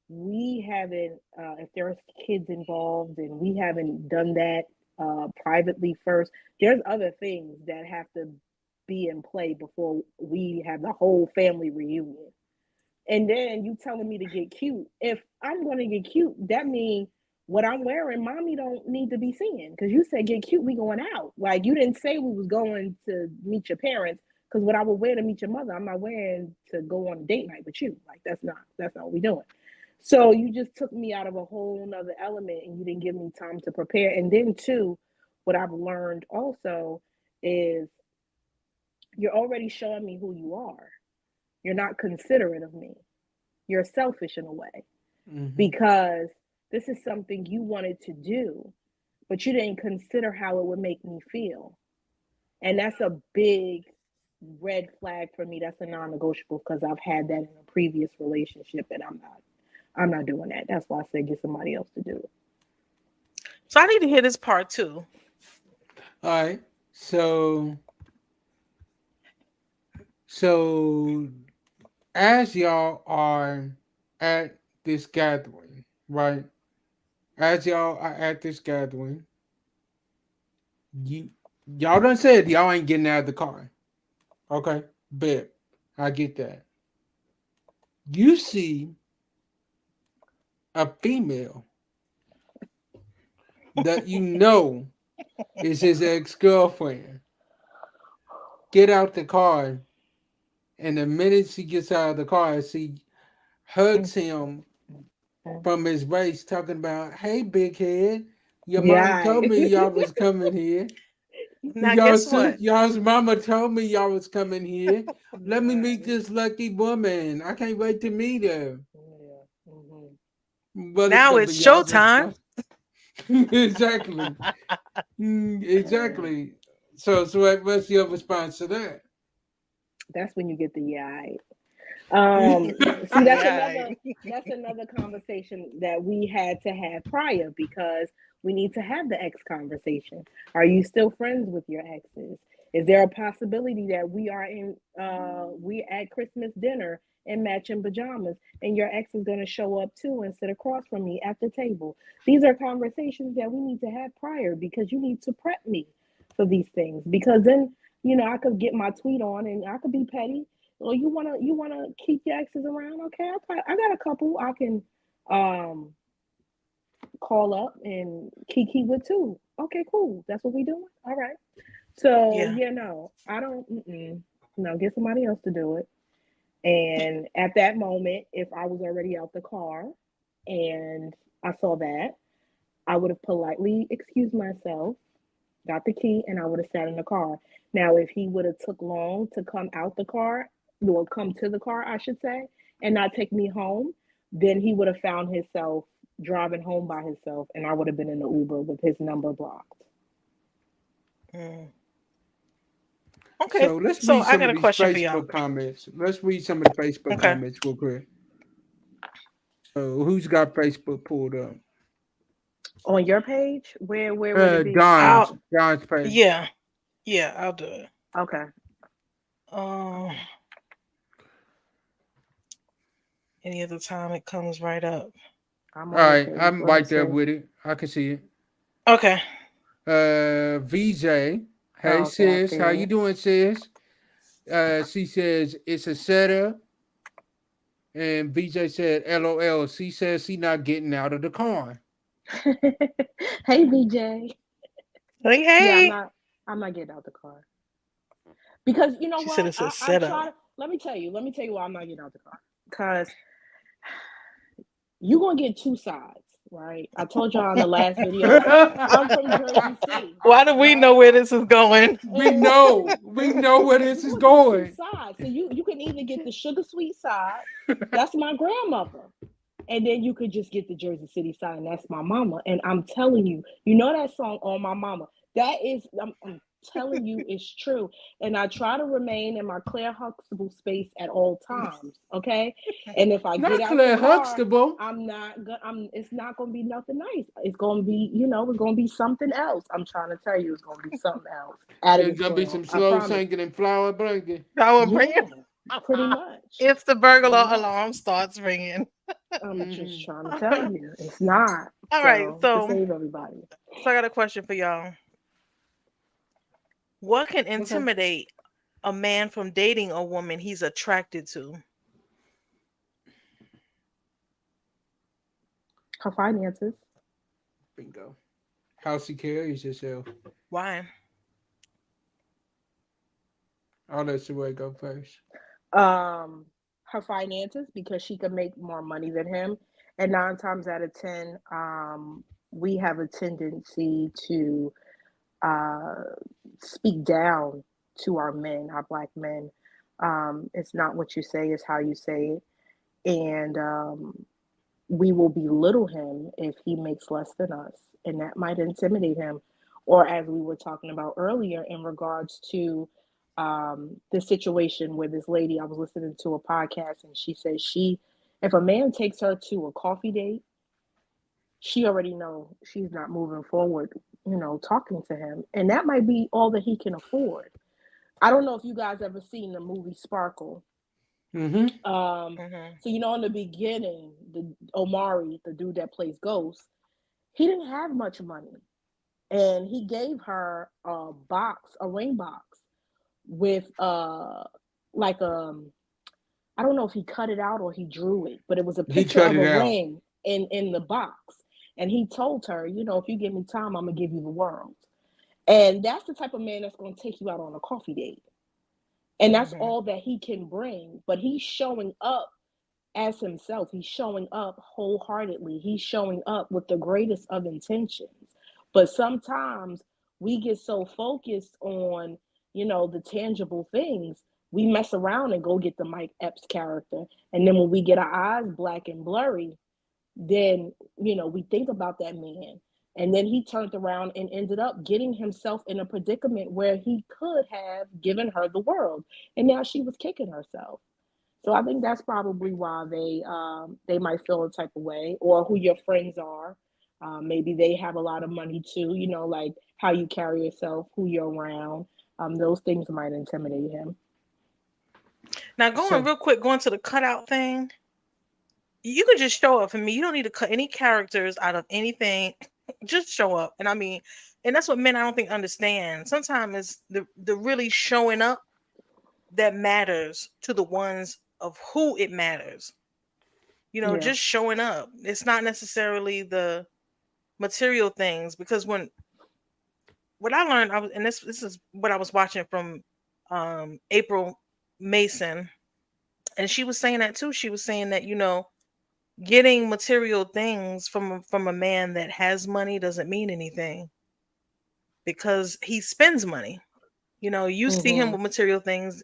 C: we haven't, if there's kids involved and we haven't done that privately first, there's other things that have to be in play before we have the whole family reunion. And then you telling me to get cute. If I'm going to get cute, that means what I'm wearing, mommy don't need to be seeing. Because you said get cute, we going out. Like you didn't say we was going to meet your parents. Because what I would wear to meet your mother, I'm not wearing to go on a date night with you. Like that's not what we doing. So you just took me out of a whole nother element and you didn't give me time to prepare. And then too, what I've learned also is you're already showing me who you are. You're not considerate of me. You're selfish in a way
A: Hmm.
C: because this is something you wanted to do, but you didn't consider how it would make me feel. And that's a big red flag for me. That's a non-negotiable because I've had that in a previous relationship and I'm not doing that. That's why I said get somebody else to do it.
B: So I need to hear this part too.
A: All right. So so as y'all are at this gathering, right? As y'all are at this gathering, you y'all done said y'all ain't getting out of the car. Okay, bet. I get that. You see a female that you know is his ex-girlfriend get out the car, and the minute she gets out of the car, she hugs him from his waist, talking about, "Hey, big head, your mom
C: Yeah.
A: told me y'all was coming here.
B: Now, guess what?
A: Y'all's mama told me y'all was coming here. Let me meet
C: Right.
A: this lucky woman. I can't wait to meet her."
C: Yeah.
B: Now it's
A: Y'all's
B: showtime.
A: exactly. Exactly. So what's your response to that?
C: That's when you get the yeah. See,
B: Yeah.
C: that's another conversation that we had to have prior because we need to have the ex conversation. Are you still friends with your exes? Is there a possibility that we at Christmas dinner in matching pajamas and your ex is going to show up too and sit across from me at the table? These are conversations that we need to have prior because you need to prep me for these things because then I could get my tweet on and I could be petty. Well, you wanna keep your exes around? Okay, I got a couple I can um call up and kiki with too. Okay, cool. That's what we doing. All right. So
B: Yeah.
C: no, I don't. No, get somebody else to do it. And at that moment, if I was already out the car and I saw that, I would have politely excused myself, got the key, and I would have sat in the car. Now, if he would have took long to come out the car, or come to the car, I should say, and not take me home, then he would have found himself driving home by himself, and I would have been in the Uber with his number blocked.
B: Mm. Okay.
A: So let's
B: So
A: read
B: I
A: some
B: got
A: of
B: a
A: these
B: question for y'all.
A: Facebook comments. Let's read some of the Facebook
B: Okay.
A: comments real quick. So who's got Facebook pulled up?
C: On your page, where would it be?
A: Don's page.
B: Yeah. Yeah, I'll do it.
C: Okay.
B: Um, any other time it comes right up.
C: I'm
A: All
C: on your
A: right,
C: page.
A: I'm
C: Let me
A: right there
C: see.
A: with it. I can see it.
B: Okay.
A: VJ. Hey
C: Oh, okay, I
A: sis,
C: see
A: how you
C: it.
A: doing, sis? She says it's a setup, and VJ said, "LOL." She says she not getting out of the car.
C: Hey, BJ.
B: Hey,
C: Yeah, I'm
B: hey.
C: not. I'm not getting out the car because you know
B: She said
C: what?
B: it's a
C: I
B: setup.
C: try. Let me tell you. Let me tell you why I'm not getting out the car. Because you're gonna get two sides, right? I told y'all in the last video. I'm from Jersey City,
B: Why do we know
C: right?
B: where this is going?
C: And
A: We know where this
C: you're
A: is
C: gonna get two
A: going.
C: sides. So you can either get the sugar sweet side. That's my grandmother. And then you could just get the Jersey City side, and that's my mama. And I'm telling you, you know that song on my mama. That is, I'm telling you, it's true. And I try to remain in my Claire Huxtable space at all times. Okay. And if I get
A: Not
C: out the
A: Claire
C: car,
A: Huxtable.
C: I'm not gonna. It's not gonna be nothing nice. It's gonna be, it's gonna be something else. I'm trying to tell you, it's gonna be something else out of
A: There's
C: this
A: gonna be
C: world.
A: some
C: I
A: slow
C: promise.
A: singing and flower blanket.
B: I will bring
C: Yeah,
B: it.
C: pretty much.
B: If the
C: Pretty
B: burglar
C: much.
B: alarm starts ringing.
C: I'm just
A: Mhm.
C: trying to tell you, it's not.
B: All right.
C: So to
B: So,
C: save everybody.
B: I got a question for y'all. What can
C: Okay.
B: intimidate a man from dating a woman he's attracted to?
C: Her finances.
A: Bingo. How she carries herself.
B: Why?
A: I'll let Sheree go first.
C: Um, her finances because she could make more money than him. And 9 times out of 10, we have a tendency to uh, speak down to our men, our black men. It's not what you say, it's how you say it. And we will belittle him if he makes less than us, and that might intimidate him. Or, as we were talking about earlier, in regards to the situation where this lady, I was listening to a podcast, and she says if a man takes her to a coffee date, she already know she's not moving forward talking to him, and that might be all that he can afford. I don't know if you guys ever seen the movie Sparkle.
A: Mm-hmm.
B: Mhm.
C: So in the beginning, the Omari, the dude that plays Ghost, he didn't have much money, and he gave her a ring box with like I don't know if he cut it out or he drew it, but it was a
A: He
C: picture
A: cut
C: of
A: it
C: a
A: out.
C: ring in the box, and he told her, if you give me time, I'm gonna give you the world. And that's the type of man that's gonna take you out on a coffee date, and that's
B: Mhm.
C: all that he can bring. But he's showing up as himself. He's showing up wholeheartedly. He's showing up with the greatest of intentions. But sometimes we get so focused on, the tangible things, we mess around and go get the Mike Epps character. And then when we get our eyes black and blurry, then, we think about that man. And then he turned around and ended up getting himself in a predicament where he could have given her the world. And now she was kicking herself. So I think that's probably why they might feel a type of way, or who your friends are. Maybe they have a lot of money too. Like how you carry yourself, who you're around. Those things might intimidate him.
B: Now, going
A: So
B: real quick, going to the cutout thing, you can just show up for me. You don't need to cut any characters out of anything. Just show up. And I mean, and that's what men I don't think understand. Sometimes it's the really showing up that matters to the ones of who it matters.
C: Yeah,
B: Just showing up. It's not necessarily the material things, because what I learned, and this is what I was watching from April Mason, and she was saying that too. She was saying that getting material things from a man that has money doesn't mean anything, because he spends money. You see him
C: hmm,
B: with material things,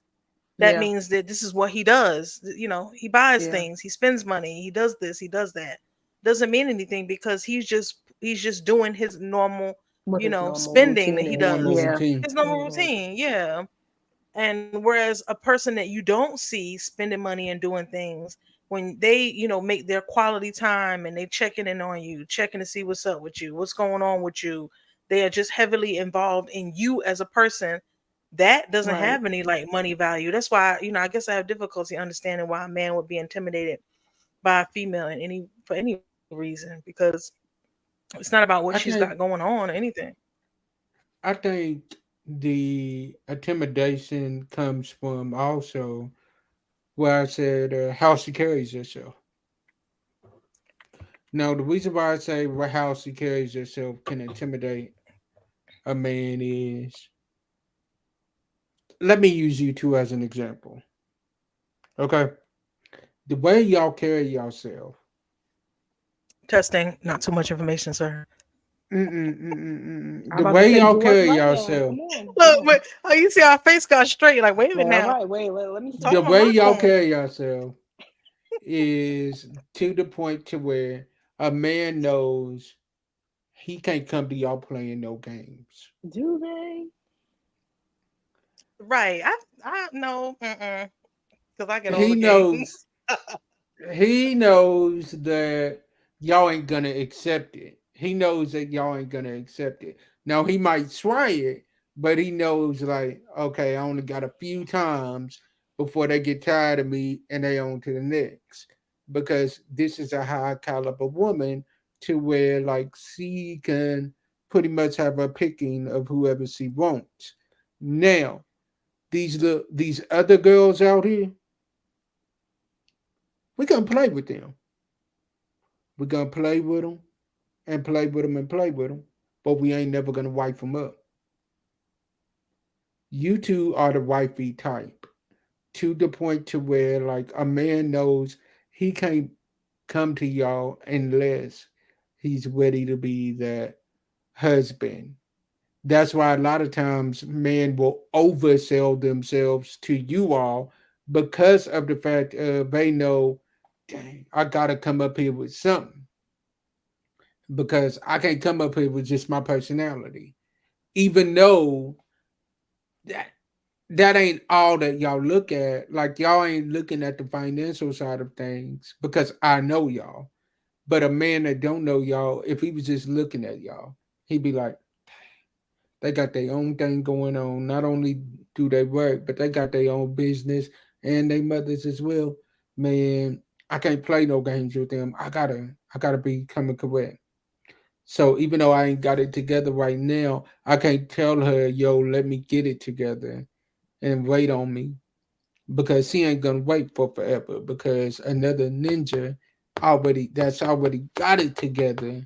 B: that
C: yeah,
B: means that this is what he does. He buys
C: yeah,
B: things, he spends money, he does this, he does that. Doesn't mean anything, because he's just doing his normal,
C: with his normal
B: spending that
C: routine,
B: he
C: and
A: normal
B: does.
C: yeah,
A: routine.
B: His normal
C: hmm,
B: routine, yeah. And whereas a person that you don't see spending money and doing things, when they, make their quality time and they checking in on you, checking to see what's up with you, what's going on with you, they are just heavily involved in you as a person. That doesn't
C: right.
B: have any like money value. That's why, I guess I have difficulty understanding why a man would be intimidated by a female for any reason, because it's not about what she's
A: I
B: got
A: think
B: going on or anything.
A: I think the intimidation comes from also where I said how she carries herself. Now, the reason why I say how she carries herself can intimidate a man is, let me use you two as an example. Okay, the way y'all carry yourself.
B: Testing, not too much information, sir.
C: I'm
A: The
C: about to
A: way
C: say,
A: y'all
C: do us
A: carry
C: right now.
A: yourself.
C: Come on, come
B: Look,
C: on.
B: wait, oh, you see our face got straight. Like, wait a minute
C: All
B: now.
C: right, wait, let me
A: The
B: Talk
C: see.
B: to
A: way
B: my
A: y'all
B: tone.
A: carry yourself is to the point to where a man knows he can't come to y'all playing no games.
C: Do they?
B: Right. I know, because I get all
A: He
B: the
A: knows
B: games.
A: he knows that y'all ain't gonna accept it. He knows that y'all ain't gonna accept it. Now he might try it, but he knows like, okay, I only got a few times before they get tired of me and they on to the next. Because this is a high caliber woman to where like she can pretty much have a picking of whoever she wants. Now, these other girls out here, we gonna play with them. We're gonna play with them and play with them and play with them, but we ain't never gonna wipe them up. You two are the wifey type to the point to where like a man knows he can't come to y'all unless he's ready to be that husband. That's why a lot of times men will oversell themselves to you all because of the fact they know, dang, I gotta come up here with something because I can't come up here with just my personality. Even though that that ain't all that y'all look at. Like y'all ain't looking at the financial side of things because I know y'all. But a man that don't know y'all, if he was just looking at y'all, he'd be like, They got their own thing going on. Not only do they work, but they got their own business and their mothers as well. Man, I can't play no games with them. I gotta be coming correct. So even though I ain't got it together right now, I can't tell her, yo, let me get it together and wait on me because she ain't gonna wait for forever because another ninja already got it together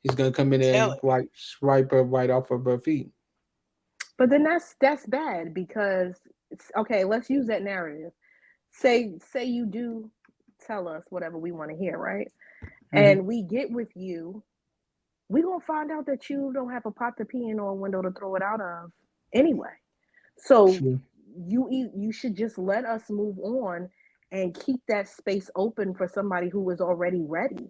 A: is gonna come in there
B: Tell
A: and swipe her right off of her feet.
C: But then that's bad because okay, let's use that narrative. Say you do tell us whatever we want to hear, right?
A: Mm-hmm.
C: And we get with you, we gonna find out that you don't have a pot to pee in or a window to throw it out of anyway. So
A: True.
C: you should just let us move on and keep that space open for somebody who is already ready,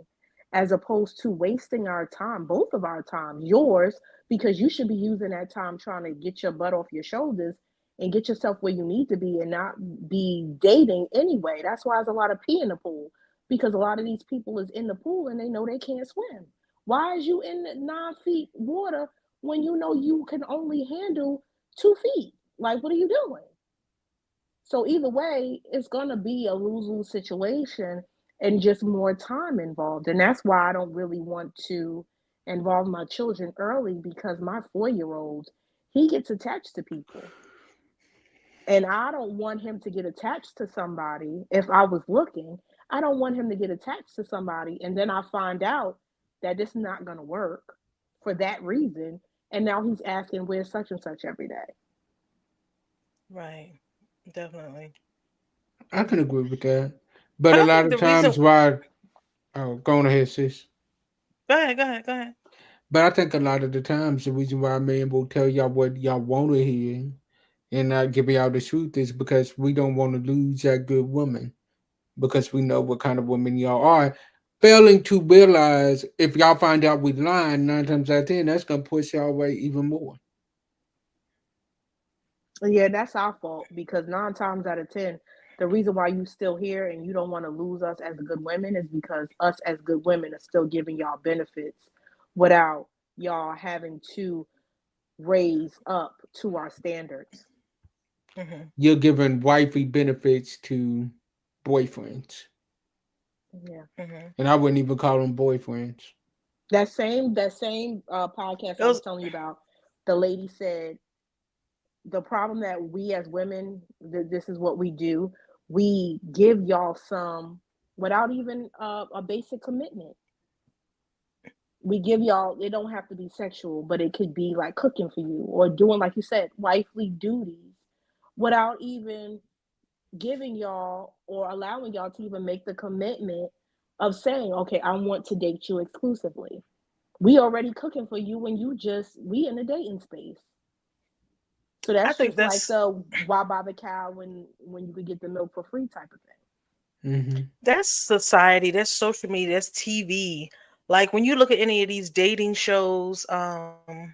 C: as opposed to wasting our time, both of our time, yours, because you should be using that time trying to get your butt off your shoulders and get yourself where you need to be and not be dating anyway. That's why there's a lot of pee in the pool, because a lot of these people is in the pool and they know they can't swim. Why is you in 9 feet water when you know you can only handle 2 feet? Like, what are you doing? So either way, it's gonna be a lose-lose situation and just more time involved. And that's why I don't really want to involve my children early, because my 4-year-old, he gets attached to people. And I don't want him to get attached to somebody. If I was looking, I don't want him to get attached to somebody and then I find out that this is not gonna work for that reason. And now he's asking where's such and such every day.
B: right. Definitely.
A: I can agree with that. But
B: But
A: a
B: I
A: lot
B: think
A: of
B: the reason
A: times why oh go on ahead, sis.
B: go ahead, go ahead, go ahead.
A: But I think a lot of the times the reason why men will tell y'all what y'all wanna hear and not give y'all the truth is because we don't want to lose that good woman. Because we know what kind of women y'all are. Failing to realize if y'all find out we lying 9 times out of 10, that's gonna push y'all away even more.
C: Yeah, that's our fault, because 9 times out of 10, the reason why you still here and you don't want to lose us as good women is because us as good women are still giving y'all benefits without y'all having to raise up to our standards.
B: Hmm.
A: You're giving wifey benefits to boyfriends,
C: Yeah.
B: Hmm.
A: and I wouldn't even call them boyfriends.
C: That same podcast
B: It
C: I was
B: was
C: telling you about, the lady said the problem that we as women, this is what we do. We give y'all some without even a basic commitment. We give y'all, it don't have to be sexual, but it could be like cooking for you or doing, like you said, wifely duties without even giving y'all or allowing y'all to even make the commitment of saying, okay, I want to date you exclusively. We already cooking for you when you just, we in a dating space. So
B: I
C: that's
B: think
C: just like
B: that's
C: the why buy the cow when you could get the milk for free type of thing.
A: Hmm.
B: that's society, that's social media, that's TV. Like when you look at any of these dating shows, that's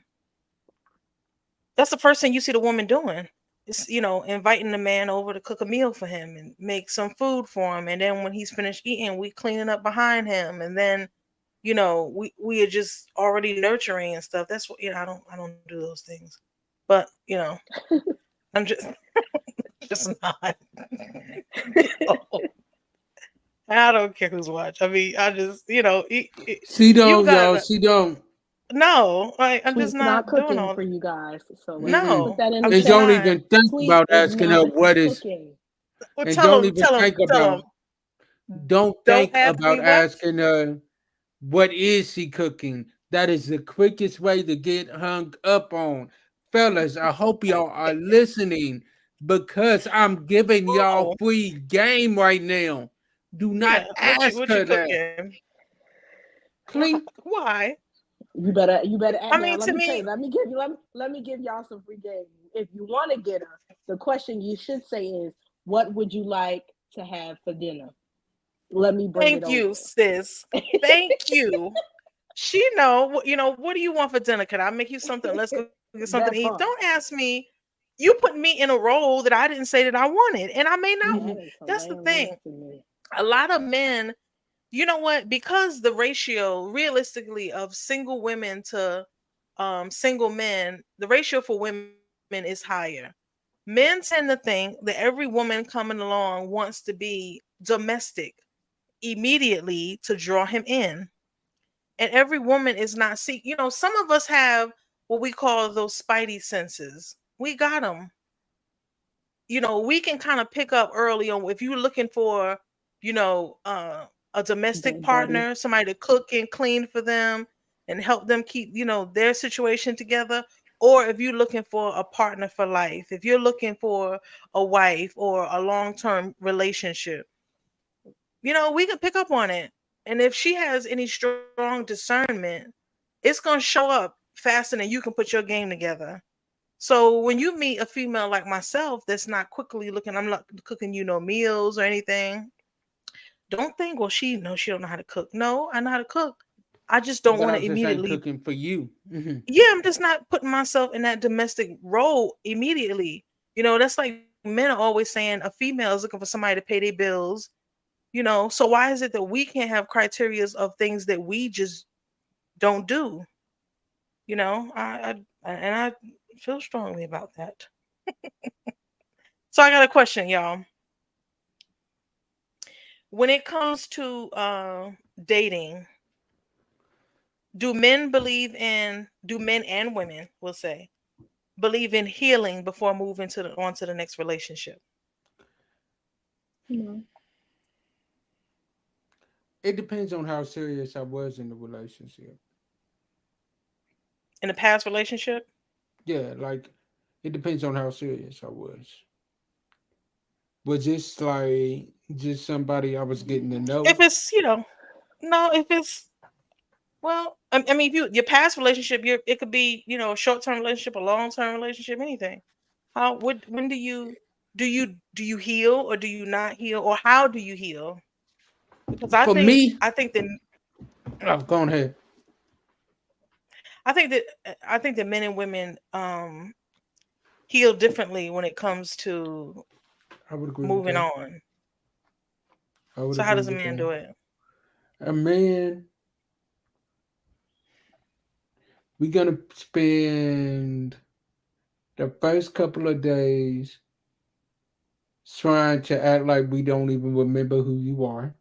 B: the first thing you see the woman doing. It's, inviting the man over to cook a meal for him and make some food for him. And then when he's finished eating, we cleaning up behind him. And then, we are just already nurturing and stuff. That's what, I don't do those things. But, I'm just not. I don't care who's watching. I mean, I just,
A: She
B: you
A: don't,
B: got
A: y'all.
B: to,
A: She don't.
B: no, I'm just
C: Tweet's not
B: not doing
C: cooking
B: all.
C: for you guys. So let's
A: Mm-mm.
C: put
B: No,
C: that in the
B: I'm
A: And
B: just
A: don't
C: chat.
B: not.
A: even think
C: Tweet
A: about
C: is
A: asking her
C: not
A: what is.
C: cooking.
B: Well,
A: And
B: tell
A: don't
B: him,
A: even
B: tell him,
A: think
B: tell
A: about.
B: him.
A: Don't
B: Don't
A: think
B: ask
A: about
B: me what.
A: asking her what is she cooking. That is the quickest way to get hung up on. Fellas, I hope y'all are listening because I'm giving y'all
B: Oh,
A: free game right now. Do not
B: yeah.
A: ask
B: What you
A: her that.
B: cooking?
A: Clink.
B: Why?
C: You better act
B: I
C: now.
B: mean,
C: Let
B: to
C: me tell you.
B: me,
C: Let me give y'all some free game. If you want to get her, the question you should say is, "What would you like to have for dinner?" Let me bring it
B: thank you,
C: over.
B: sis. Thank you. She know. What do you want for dinner? Can I make you something? Let's go get something to eat.
C: That
B: Don't
C: part.
B: ask me. You put me in a role that I didn't say that I wanted, and I may not.
A: Mhm.
C: That is
B: That's the thing.
C: hilarious to me.
B: A lot of men, you know what? Because the ratio, realistically, of single women to single men, the ratio for women is higher. Men tend to think that every woman coming along wants to be domestic immediately to draw him in. And every woman is not some of us have what we call those spidey senses. We got them. We can kind of pick up early on if you're looking for, you know, uh, a domestic
C: Bed buddy.
B: partner, somebody to cook and clean for them and help them keep, their situation together. Or if you're looking for a partner for life, if you're looking for a wife or a long term relationship, we can pick up on it. And if she has any strong discernment, it's going to show up faster than you can put your game together. So when you meet a female like myself that's not quickly looking, I'm not cooking meals or anything. Don't think, well, she knows she don't know how to cook. No, I know how to cook. I just don't
A: But
B: want
A: I
B: to
A: was just ain't
B: immediately.
A: cooking for you.
B: Yeah, I'm just not putting myself in that domestic role immediately. That's like men are always saying a female is looking for somebody to pay their bills. So why is it that we can't have criterias of things that we just don't do? I feel strongly about that. So I got a question, y'all. When it comes to dating, do men and women, we'll say, believe in healing before moving on to the next relationship?
C: No.
A: It depends on how serious I was in the relationship.
B: In a past relationship?
A: Yeah, like it depends on how serious I was. Was this like just somebody I was getting to know?
B: If it's, no, if it's, well, I mean, if your past relationship, it could be, a short term relationship, a long term relationship, anything. When do you heal or do you not heal, or how do you heal? Because
A: For me, oh, go ahead.
B: I think that men and women heal differently when it comes to
A: I would agree with
B: moving
A: that.
B: on.
A: I would
B: So how
A: agree
B: does a
A: with
B: man
A: that.
B: do it?
A: A man, we're gonna spend the first couple of days trying to act like we don't even remember who you are.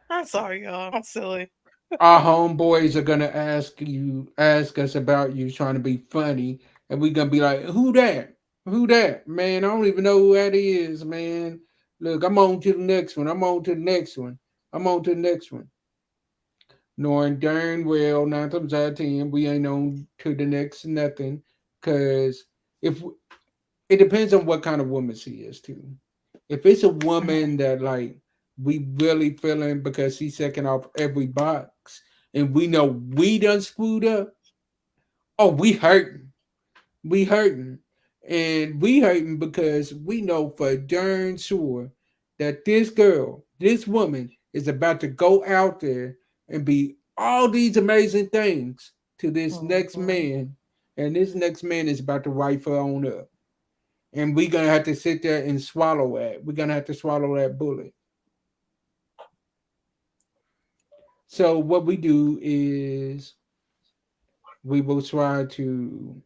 B: I'm sorry, y'all. I'm silly.
A: Our homeboys are gonna ask us about you, trying to be funny, and we gonna be like, "Who that? Who that? Man, I don't even know who that is, man. Look, I'm on to the next one. I'm on to the next one. I'm on to the next one." Knowing darn well, 9 times out of 10, we ain't on to the next nothing, cause if it depends on what kind of woman she is too. If it's a
B: Mhm.
A: woman that like we really feeling because she's checking off every box and we know we done screwed up, oh, we hurting, and we hurting because we know for darn sure that this girl, this woman, is about to go out there and be all these amazing things to this next
B: Mhm.
A: man, and this next man is about to wife her on up, and we're gonna have to sit there and swallow that. We're gonna have to swallow that bullet. So what we do is we will try to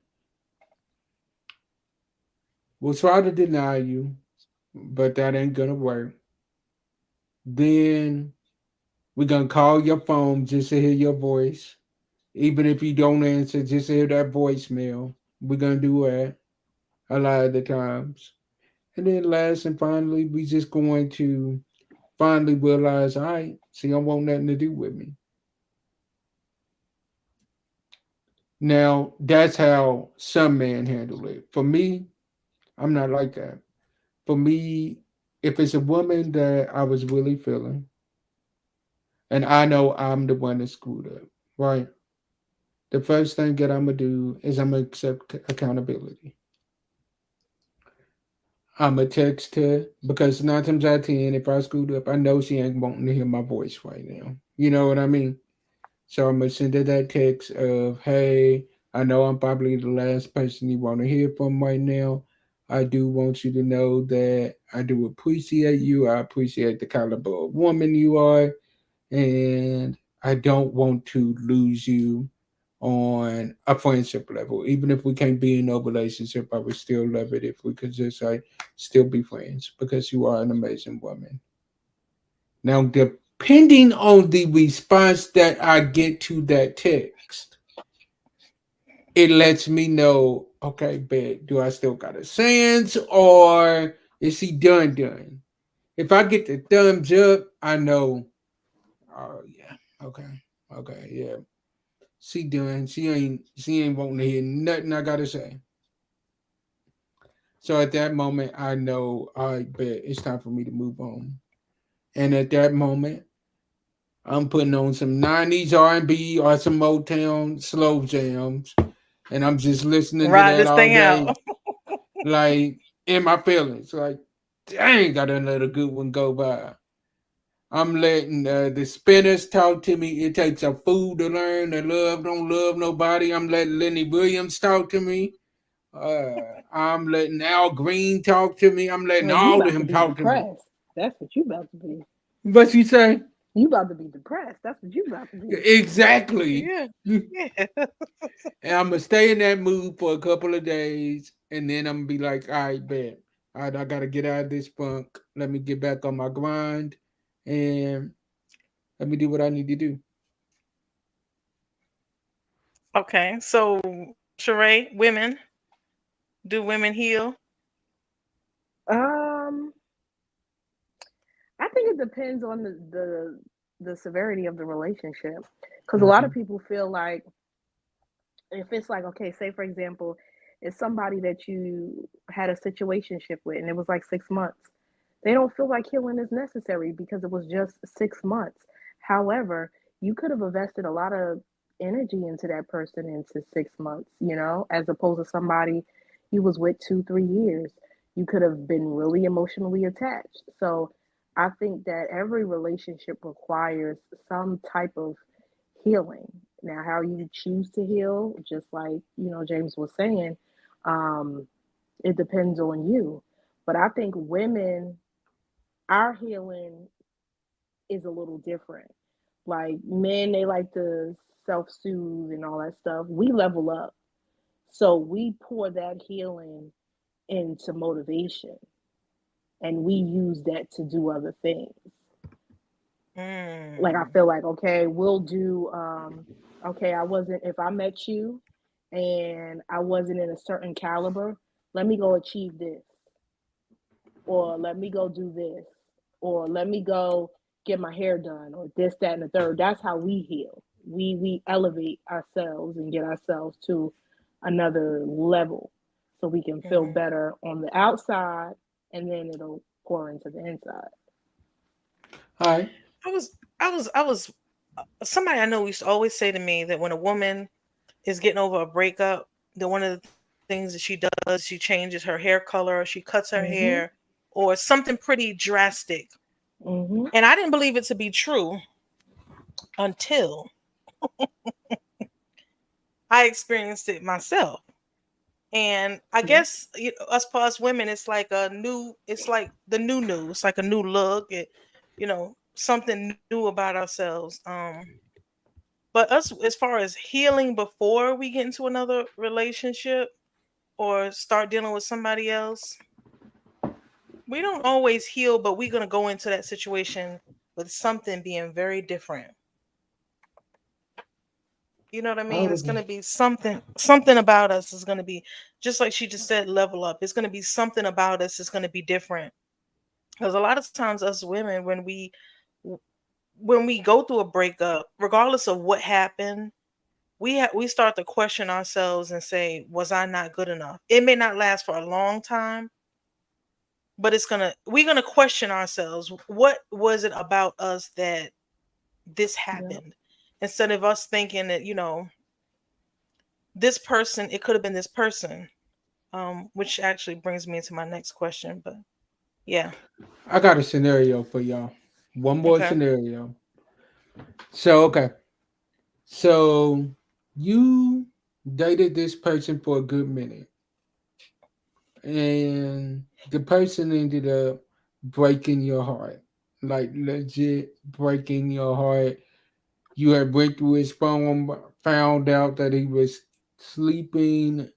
A: we'll try to deny you, but that ain't gonna work. Then we're gonna call your phone just to hear your voice. Even if you don't answer, just hear that voicemail. We're gonna do that a lot of the times. And then last and finally, we just going to finally realize, all right, she don't want nothing to do with me. Now that's how some men handle it. For me, I'm not like that. For me, if it's a woman that I was really feeling, and I know I'm the one that screwed up, right? The first thing that I'm gonna do is I'm gonna accept accountability. I'm gonna text her because 9 times out of 10, if I screwed up, I know she ain't wanting to hear my voice right now. You know what I mean? So I'm gonna send her that text of, "Hey, I know I'm probably the last person you want to hear from right now. I do want you to know that I do appreciate you. I appreciate the caliber of woman you are, and I don't want to lose you on a friendship level. Even if we can't be in no relationship, I would still love it if we could just like still be friends because you are an amazing woman. Now, depending on the response that I get to that text, it lets me know, okay, bet, do I still got a sense or is he done? If I get the thumbs up, I know, oh yeah, okay, yeah. She done. She ain't wanting to hear nothing I gotta say. So at that moment, I know I bet it's time for me to move on. And at that moment, I'm putting on some '90s R&B or some Motown slow jams, and I'm just listening to
B: Ride
A: that
B: this
A: all
B: thing
A: day,
B: out.
A: like in my feelings. Like, dang, gotta let a good one go by. I'm letting the spinners talk to me. It takes a fool to learn that love don't love nobody. I'm letting Lenny Williams talk to me. I'm letting Al Green talk to me. I'm letting
C: Well, you
A: all of
C: about to
A: them
C: be
A: talk to me.
C: depressed. That's what you about to be.
A: What you say?
C: You about to be depressed. That's what you about to be.
A: Exactly.
B: Yeah.
A: And
B: Yeah.
A: I'm gonna stay in that mood for a couple of days, and then I'm gonna be like, all right, bet. All right, I gotta get out of this funk. Let me get back on my grind, and let me do what I need to do.
B: Okay. So, Sheree, do women heal?
C: Um, I think it depends on the severity of the relationship, because a lot of
A: Mhm.
C: people feel like if it's like, okay, say for example, it's somebody that you had a situationship with and it was like 6 months, they don't feel like healing is necessary because it was just 6 months. However, you could have invested a lot of energy into that person into 6 months, as opposed to somebody you was with 2 3 years. You could have been really emotionally attached. So I think that every relationship requires some type of healing. Now, how you choose to heal, just like James was saying, um, it depends on you. But I think women, our healing is a little different. Like men, they like to self-soothe and all that stuff. We level up, so we pour that healing into motivation, and we use that to do other things. Like I
B: Mm.
C: feel like, okay, we'll do okay, I wasn't if I met you and I wasn't in a certain caliber, let me go achieve this, or let me go do this, or let me go get my hair done, or this, that, and the third. That's how we heal. We elevate ourselves and get ourselves to another level so we can feel
B: Mm.
C: better on the outside, and then it'll pour into the inside.
A: All right.
B: I was somebody I know used to always say to me that when a woman is getting over a breakup, that one of the things that she does is she changes her hair color, or she cuts her hair,
C: Mhm.
B: or something pretty drastic.
C: Mhm.
B: And I didn't believe it to be true until I experienced it myself. And I
C: Yep.
B: guess us for us women, it's like the new. It's like a new look. Something new about ourselves. But us, as far as healing before we get into another relationship or start dealing with somebody else, we don't always heal, but we're gonna go into that situation with something being very different. You know what I
A: I
B: mean?
A: would
B: It's
A: agree.
B: gonna be something about us is gonna be just like she just said, level up. It's gonna be something about us is gonna be different. Because a lot of times us women, when we go through a breakup, regardless of what happened, we start to question ourselves and say, was I not good enough? It may not last for a long time, but we're gonna question ourselves. What was it about us that this
C: Yep.
B: happened? Instead of us thinking that, this person, it could have been this person. Which actually brings me to my next question. But yeah.
A: I got a scenario for y'all. One more
B: Okay.
A: scenario. So okay. So you dated this person for a good minute, and the person ended up breaking your heart, like legit breaking your heart. you had went through his phone, found out that he was sleeping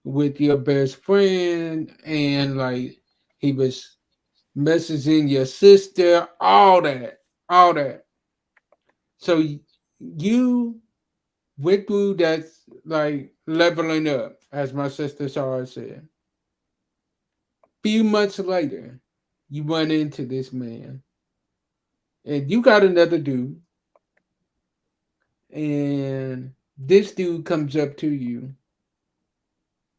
A: with your best friend, and like he was messaging your sister, all that. So you went through that, like leveling up, as my sister Sarah said. Few months later, you run into this man, and you got another dude, and this dude comes up to you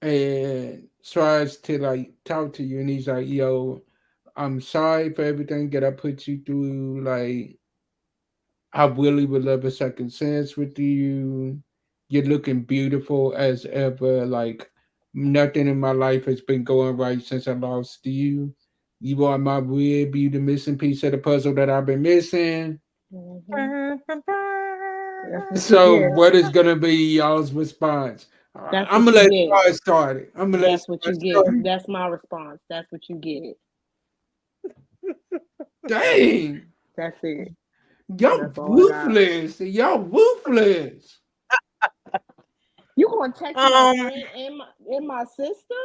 A: and tries to like talk to you, and he's like, "Yo, I'm sorry for everything that I put you through. Like, I really would love a second chance with you. You're looking beautiful as ever. Like, nothing in my life has been going right since I lost you. You are my rib. You the missing piece of the puzzle that I've been missing."
C: Mhm. That's what you
A: So,
C: get.
A: what is gonna be y'all's response?
C: That's
A: I'm
C: what
A: gonna
C: you
A: let
C: get.
A: Star start it. I'm gonna let
C: That's what
A: Star
C: you get.
A: start.
C: That's my response. That's what you get.
A: Dang,
C: That's it.
A: y'all
C: That's all I got.
A: ruthless. Y'all ruthless.
C: You gonna text my
B: Um,
C: friend and my sister?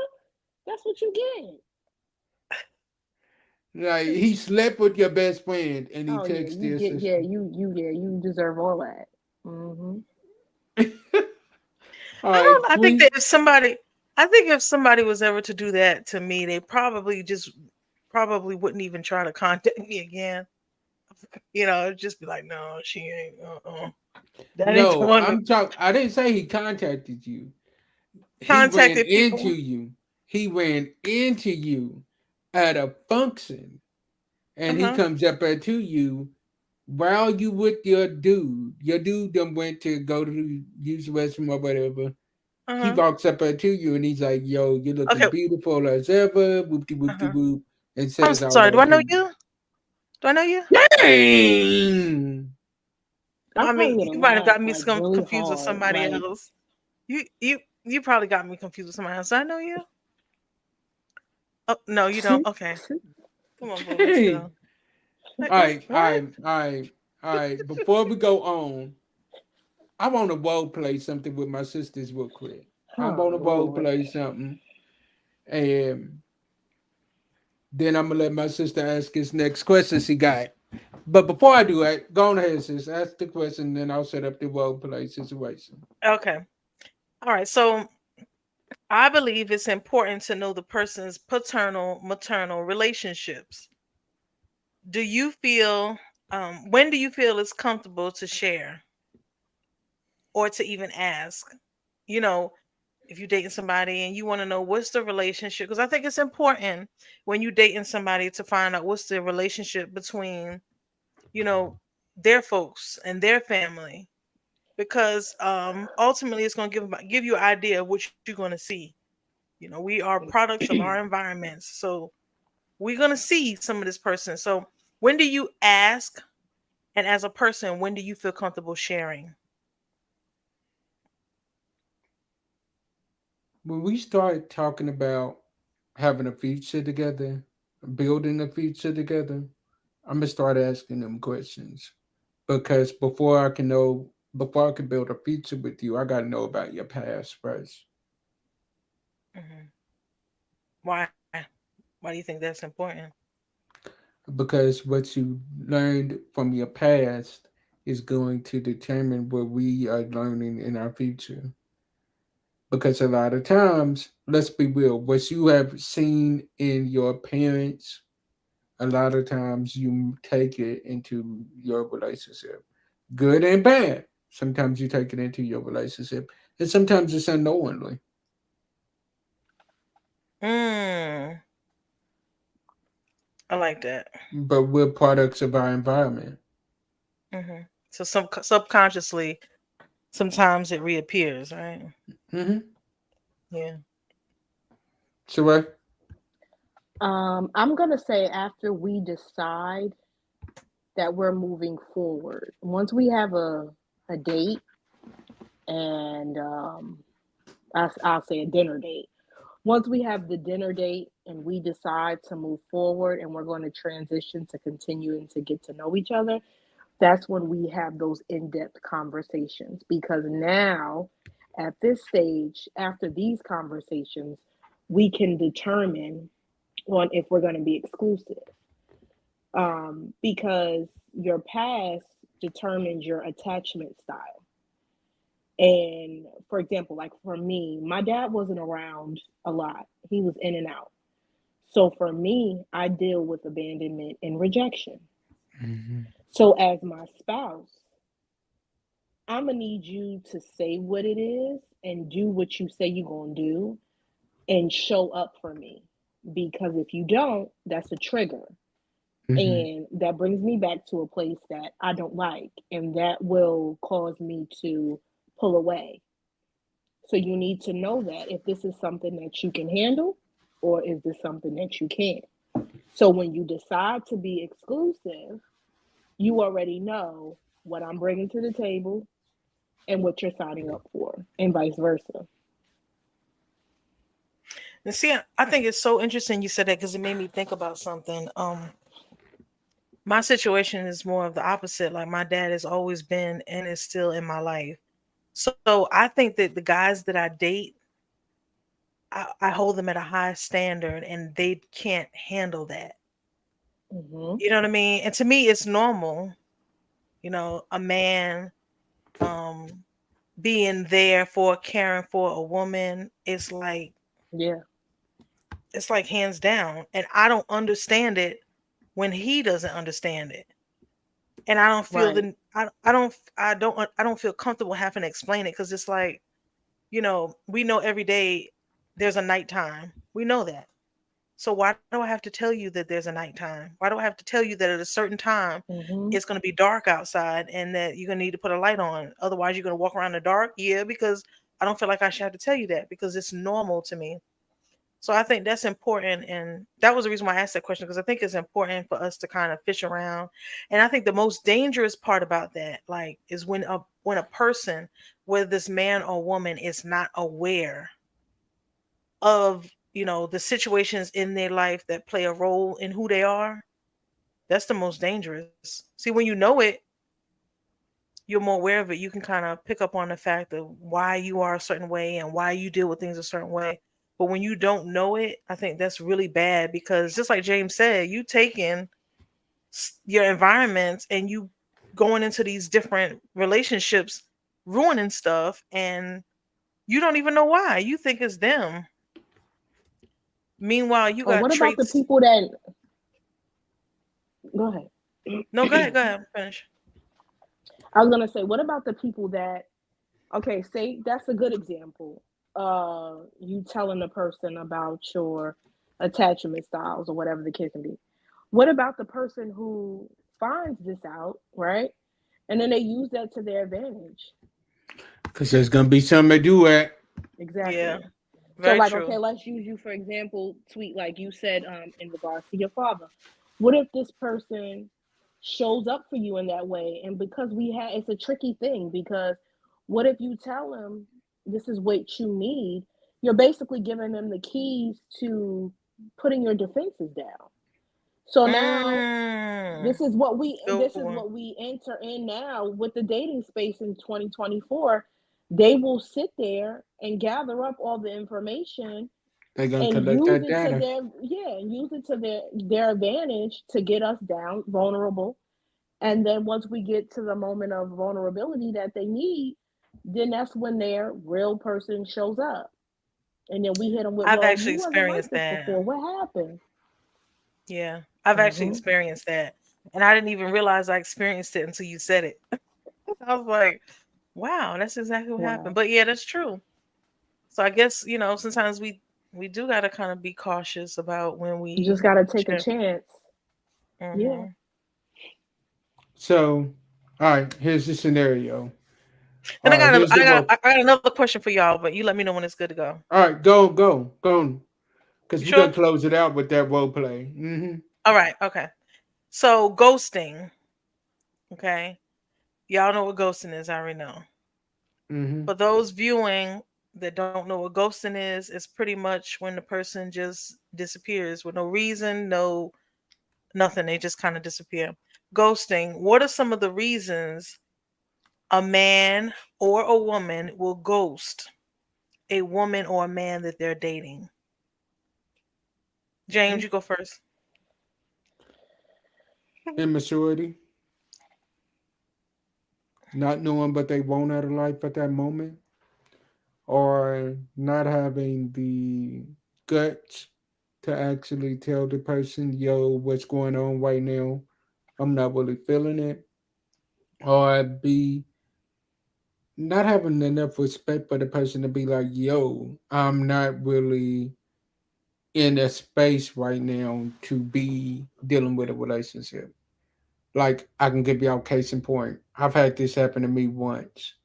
C: That's what you get.
A: Like he slept with your best friend and he
C: Oh yeah,
A: texted
C: you
A: your
C: get
A: sister.
C: you deserve all that. Hmm.
A: All
B: I
A: right,
B: don't.
A: three.
B: I think if somebody was ever to do that to me, they probably wouldn't even try to contact me again. It'd just be like, no, she ain't. That ain't the
A: No,
B: one to
A: I'm talking. I didn't say he contacted you. He ran
B: contacted
A: into
B: people.
A: you. He ran into you at a function,
B: Uh
A: and he
B: huh.
A: comes up to you while you with your dude. Your dude done went to go to use the restroom or whatever.
B: Uh
A: He
B: huh.
A: walks up to you and he's like, "Yo, you're looking
B: Okay.
A: beautiful as ever." Whoop de
B: Uh
A: whoop de
B: huh.
A: whoop, and
B: I'm
A: says all
B: sorry. Do
A: that
B: I
A: to
B: know
A: you.
B: you? Do I know you?
A: Dang!
C: I'm
B: I mean,
C: probably
B: you
C: gonna
B: might have
C: laugh
B: gotten me
C: like really
B: confused with
C: hard.
B: somebody
C: Like
B: else. You probably got me confused with somebody else. Do I know you? Oh no, you don't. Okay. Come on, boo. Let's
A: Dang!
B: go. Like,
A: All right, all
B: what?
A: right, all right, all right. Before we go on, I want to role play something with my sisters real quick. I
C: oh
A: want to role
C: Lord.
A: play something, and then I'm gonna let my sister ask his next question she got. But before I do that, go on ahead, sis. Ask the question, then I'll set up the role play situation.
B: Okay. All right. So I believe it's important to know the person's paternal maternal relationships. Do you feel when do you feel it's comfortable to share or to even ask? You know, if you're dating somebody and you want to know what's the relationship, because I think it's important when you're dating somebody to find out what's the relationship between, you know, their folks and their family, because ultimately it's going to give you an idea of what you're going to see. We are products of our environments, so we're going to see some of this person. So when do you ask, and as a person, when do you feel comfortable sharing?
A: When we start talking about having a future together, building a future together, I'm gonna start asking them questions because before I can build a future with you, I gotta know about your past first.
B: Hmm. Why? Why do you think that's important?
A: Because what you learned from your past is going to determine what we are learning in our future. Because a lot of times, let's be real, what you have seen in your parents, a lot of times you take it into your relationship, good and bad. Sometimes you take it into your relationship, and sometimes it's unknowingly.
B: Mm, I like that.
A: But we're products of our environment.
B: Hmm. So subconsciously, sometimes it reappears, right?
A: Mm-hmm.
B: Yeah.
A: So, right?
C: I'm gonna say after we decide that we're moving forward, once we have a date and I'll say a dinner date. Once we have the dinner date and we decide to move forward and we're going to transition to continuing to get to know each other, That's when we have those in-depth conversations, because now at this stage, after these conversations, we can determine on if we're going to be exclusive, because your past determines your attachment style. And for example, like for me, my dad wasn't around a lot, he was in and out. So for me, I deal with abandonment and rejection.
A: Mm-hmm.
C: So as my spouse, I'm gonna need you to say what it is and do what you say you're gonna do and show up for me. Because if you don't, that's a trigger.
A: Mm-hmm.
C: And that brings me back to a place that I don't like, and that will cause me to pull away. So you need to know that if this is something that you can handle, or is this something that you can't. So when you decide to be exclusive, you already know what I'm bringing to the table and what you're signing up for, and vice versa.
B: And see, I think it's so interesting you said that because it made me think about something. My situation is more of the opposite. Like my dad has always been and is still in my life. So I think that the guys that I date, I hold them at a high standard and they can't handle that.
C: Mm-hmm.
B: You know what I mean? And to me, it's normal, a man um being there for caring for a woman.
C: Yeah.
B: It's like hands down. And I don't understand it when he doesn't understand it. And I don't feel
C: Right.
B: the I don't feel comfortable having to explain it because it's like, we know every day there's a nighttime. We know that. So why do I have to tell you that there's a nighttime? Why do I have to tell you that at a certain time
C: Mm-hmm.
B: it's going to be dark outside and that you're going to need to put a light on? Otherwise, you're going to walk around in the dark? Yeah, because I don't feel like I should have to tell you that because it's normal to me. So I think that's important, and that was the reason why I asked that question because I think it's important for us to kind of fish around. And I think the most dangerous part about that, like, is when a person, whether this man or woman, is not aware of the situations in their life that play a role in who they are. That's the most dangerous. See, when you know it, you're more aware of it. You can kind of pick up on the fact of why you are a certain way and why you deal with things a certain way. But when you don't know it, I think that's really bad because just like James said, you taking your environment and you going into these different relationships, ruining stuff, and you don't even know why. You think it's them. Meanwhile, you
C: Or
B: got
C: what about the
B: traits.
C: people that go ahead?
B: No, go ahead, finish.
C: I was gonna say, what about the people that, okay, say that's a good example. You telling the person about your attachment styles or whatever the case can be. What about the person who finds this out, right? And then they use that to their advantage.
A: Because there's gonna be something to do at.
B: Yeah,
C: Exactly. So,
B: very
C: like,
B: true.
C: okay, let's use you for example, tweet, like you said, in regards to your father. What if this person shows up for you in that way? And because it's a tricky thing, because what if you tell them this is what you need? You're basically giving them the keys to putting your defenses down. So now
B: Mm, good
C: this is
B: one.
C: what we enter in now with the dating space in 2024. They will sit there and gather up all the information
A: They're gonna
C: and
A: collect
C: use
A: that
C: it to
A: data.
C: their advantage to get us down vulnerable. And then once we get to the moment of vulnerability that they need, then that's when their real person shows up. And then we hit them with,
B: I've
C: well,
B: actually
C: you wasn't like
B: experienced
C: this
B: that.
C: before. What happened?
B: Yeah, I've actually
C: Hmm.
B: experienced that. And I didn't even realize I experienced it until you said it. I was like, wow, that's exactly what happened.
C: Wow.
B: But yeah, that's true. So I guess, sometimes we do got to kind of be cautious about when
C: You just
B: we
C: got to take a
B: share people.
C: chance. Yeah.
B: Hmm.
A: So, all right, here's the scenario.
B: Then
A: All right, here's the role.
B: I got another question for y'all, but you let me know when it's good to go.
A: All right, go, because
B: You
A: we're gonna
B: sure?
A: close it out with that role play.
B: All right, okay. So ghosting, okay? Y'all know what ghosting is, I already know.
A: Mm-hmm.
B: For those viewing that don't know what ghosting is, it's pretty much when the person just disappears with no reason, no nothing. They just kind of disappear. ghosting, what are some of the reasons a man or a woman will ghost a woman or a man that they're dating? James, you go first.
A: Immaturity, not knowing what they want out of life at that moment, or not having the guts to actually tell the person, yo, what's going on right now? I'm not really feeling it. Or B, not having enough respect for the person to be like, yo, I'm not really in a space right now to be dealing with a relationship. Like, I can give y'all case in point. I've had this happen to me once.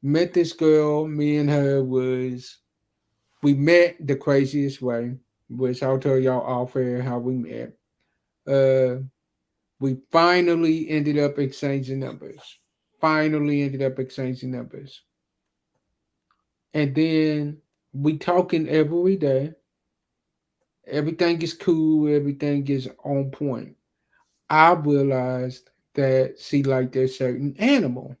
A: Met this girl, me and her was, we met the craziest way, which I'll tell y'all off air how we met. Uh, we finally ended up exchanging numbers. Finally ended up exchanging numbers. And then we talking every day. Everything is cool, everything is on point. I realized that she liked a certain animal.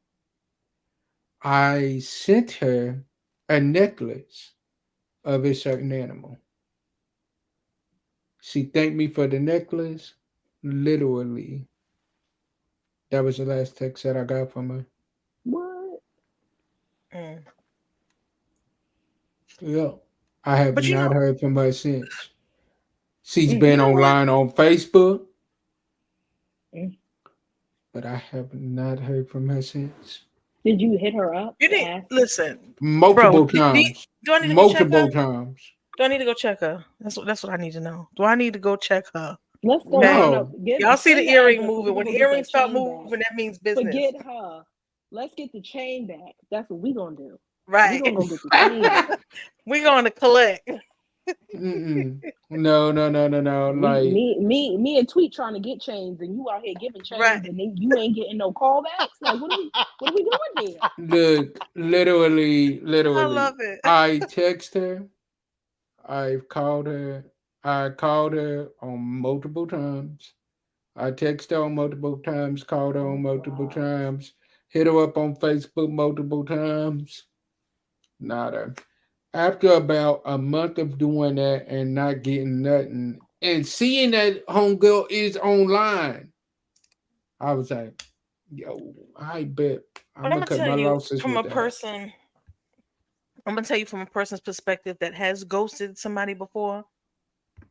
A: I sent her a necklace of a certain animal. She thanked me for the necklace. Literally, that was the last text that I got from her.
C: What?
B: Mm.
A: Yeah. I have
B: But
A: not heard from her since. She's
C: Mm,
A: been
B: you know what?
A: online on Facebook,
C: mm.
A: but I have not heard from her since.
C: Did you hit her up
B: You
C: to
B: need
C: ask?
B: listen, bro.
A: Multiple times.
B: Do I need to go check her?
A: Multiple times.
B: Do I need to go check her? That's what I need to know. Do I need to go check her?
C: Let's go
B: Okay.
C: run up.
A: No.
B: Y'all see the
C: Send the
B: earring
C: address so
B: moving.
C: we can
B: When
C: go get that
B: earrings start
C: chain back.
B: moving, that means business.
C: Forget her. Let's get the chain back. That's what we gonna do. We
B: Right.
C: gonna go get the chain back.
B: We're gonna collect.
A: Mm-mm. No, no, no, no, no.
C: We,
A: Like,
C: me and Tweet trying to get chains, and you out here giving
B: Right.
C: chains, and then you ain't getting no callbacks. Like, what are we doing here?
A: look, literally,
B: I
A: literally.
B: love it.
A: I text her. I've called her. I called her on multiple times. I texted her on multiple times, called her on
C: Oh
A: multiple
C: God.
A: times, hit her up on Facebook multiple times. Nada. After about a month of doing that and not getting nothing, and seeing that homegirl is online, I was like, yo, I bet I'm
B: But I'm
A: gonna
B: gonna
A: cut
B: tell
A: my
B: you
A: losses
B: from
A: with
B: a
A: that.
B: person. I'm gonna tell you from a person's perspective that has ghosted somebody before.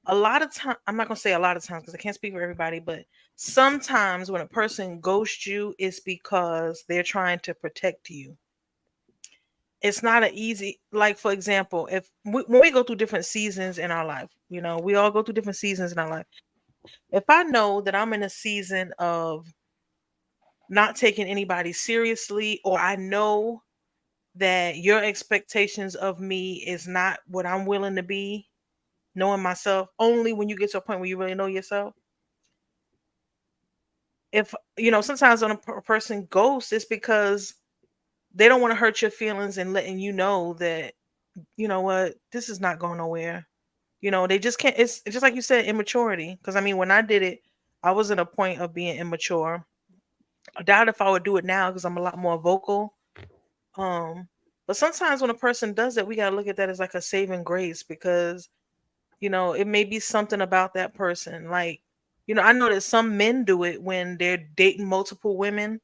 B: A lot of time, I'm not gonna say a lot of times because I can't speak for everybody, but sometimes when a person ghosts you, it's because they're trying to protect you. It's not an easy, like for example, if when we go through different seasons in our life, we all go through different seasons in our life. If I know that I'm in a season of not taking anybody seriously, or I know that your expectations of me is not what I'm willing to be, knowing myself, only when you get to a point where you really know yourself. If sometimes when a person ghosts, it's because they don't want to hurt your feelings and letting you know that what, this is not going nowhere. They just can't. It's just like you said, immaturity. Because I mean, when I did it, I was at a point of being immature. I doubt if I would do it now because I'm a lot more vocal. Um, but sometimes when a person does it, we gotta look at that as like a saving grace because it may be something about that person. Like, I know that some men do it when they're dating multiple women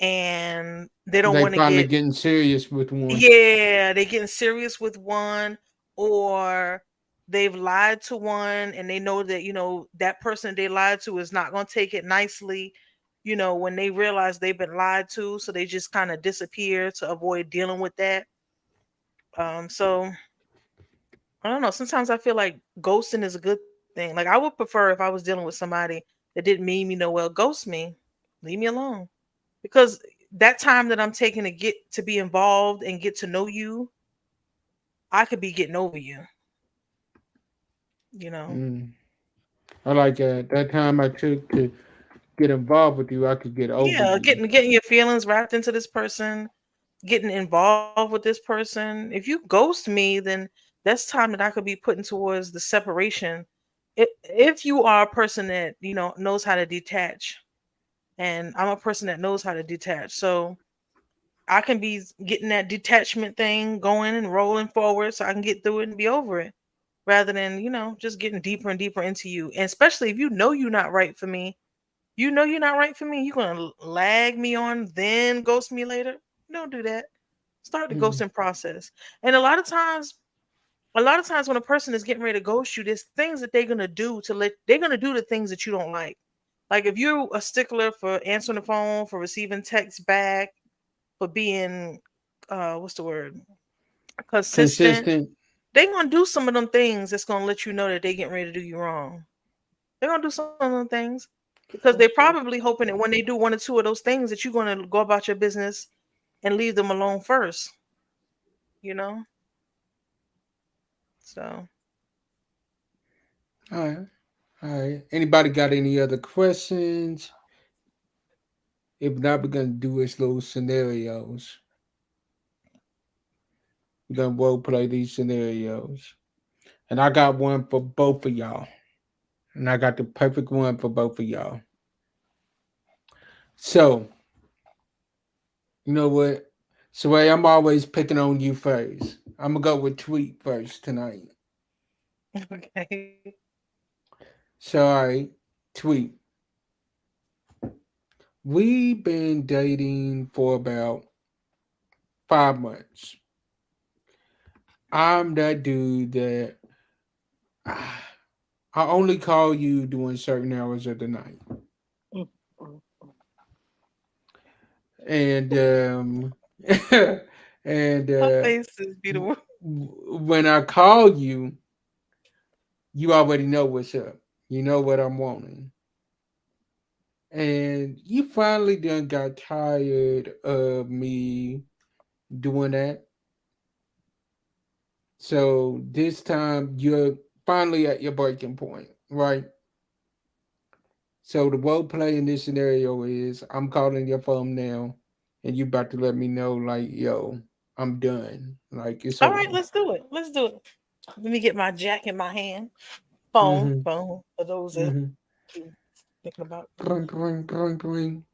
B: and they don't
A: They
B: want to
A: finally
B: get,
A: getting serious with one.
B: yeah, they getting serious with one, or they've lied to one and they know that, that person they lied to is not going to take it nicely, when they realize they've been lied to. So they just kind of disappear to avoid dealing with that. So I don't know. Sometimes I feel like ghosting is a good thing. Like I would prefer if I was dealing with somebody that didn't mean me no well, ghost me, leave me alone. Because that time that I'm taking to get to be involved and get to know you, I could be getting over you, you know.
A: Mm. I like that. That time I took to get involved with you, I could get over
B: Yeah,
A: you.
B: getting your feelings wrapped into this person, getting involved with this person. If you ghost me, then that's time that I could be putting towards the separation. If you are a person that knows how to detach, and I'm a person that knows how to detach. So I can be getting that detachment thing going and rolling forward so I can get through it and be over it rather than, just getting deeper and deeper into you. And especially if you know you're not right for me, you're not right for me, you're going to lag me on, then ghost me later. Don't do that. Start the
A: Mhm.
B: ghosting process. And a lot of times when a person is getting ready to ghost you, there's things that they're going to do they're going to do the things that you don't like. Like if you're a stickler for answering the phone, for receiving text back, for being what's the word? Consistent.
A: Consistent.
B: They gonna do some of them things that's gonna let you know that they getting ready to do you wrong. They're gonna do some of them things because they're
C: That's true.
B: probably hoping that when they do one or two of those things that you're gonna go about your business and leave them alone first. You know? So
A: All right. All right. Anybody got any other questions? If not, we're gonna do is little scenarios. We're gonna role play these scenarios. And I got one for both of y'all. And I got the perfect one for both of y'all. So, you know what? So I'm always picking on you first. I'm gonna go with Tweet first tonight.
B: okay.
A: So all right, Tweet. We've been dating for about 5 months. I'm that dude that I only call you during certain hours of the night.
C: Mm, mm,
A: And and
B: Her face is beautiful.
A: when I call you, you already know what's up. You know what I'm wanting. And you finally done got tired of me doing that. So this time you're finally at your breaking point, right? So the role play in this scenario is I'm calling your phone now and you about to let me know like, yo, I'm done. Like it's
B: All right,
A: over.
B: let's do it. Let's do it. Let me get my jack in my hand. Phone,
A: Mm-hmm.
B: phone. For those that
A: Mm-hmm.
B: thinking about,
A: Bring, bring, bring, bring.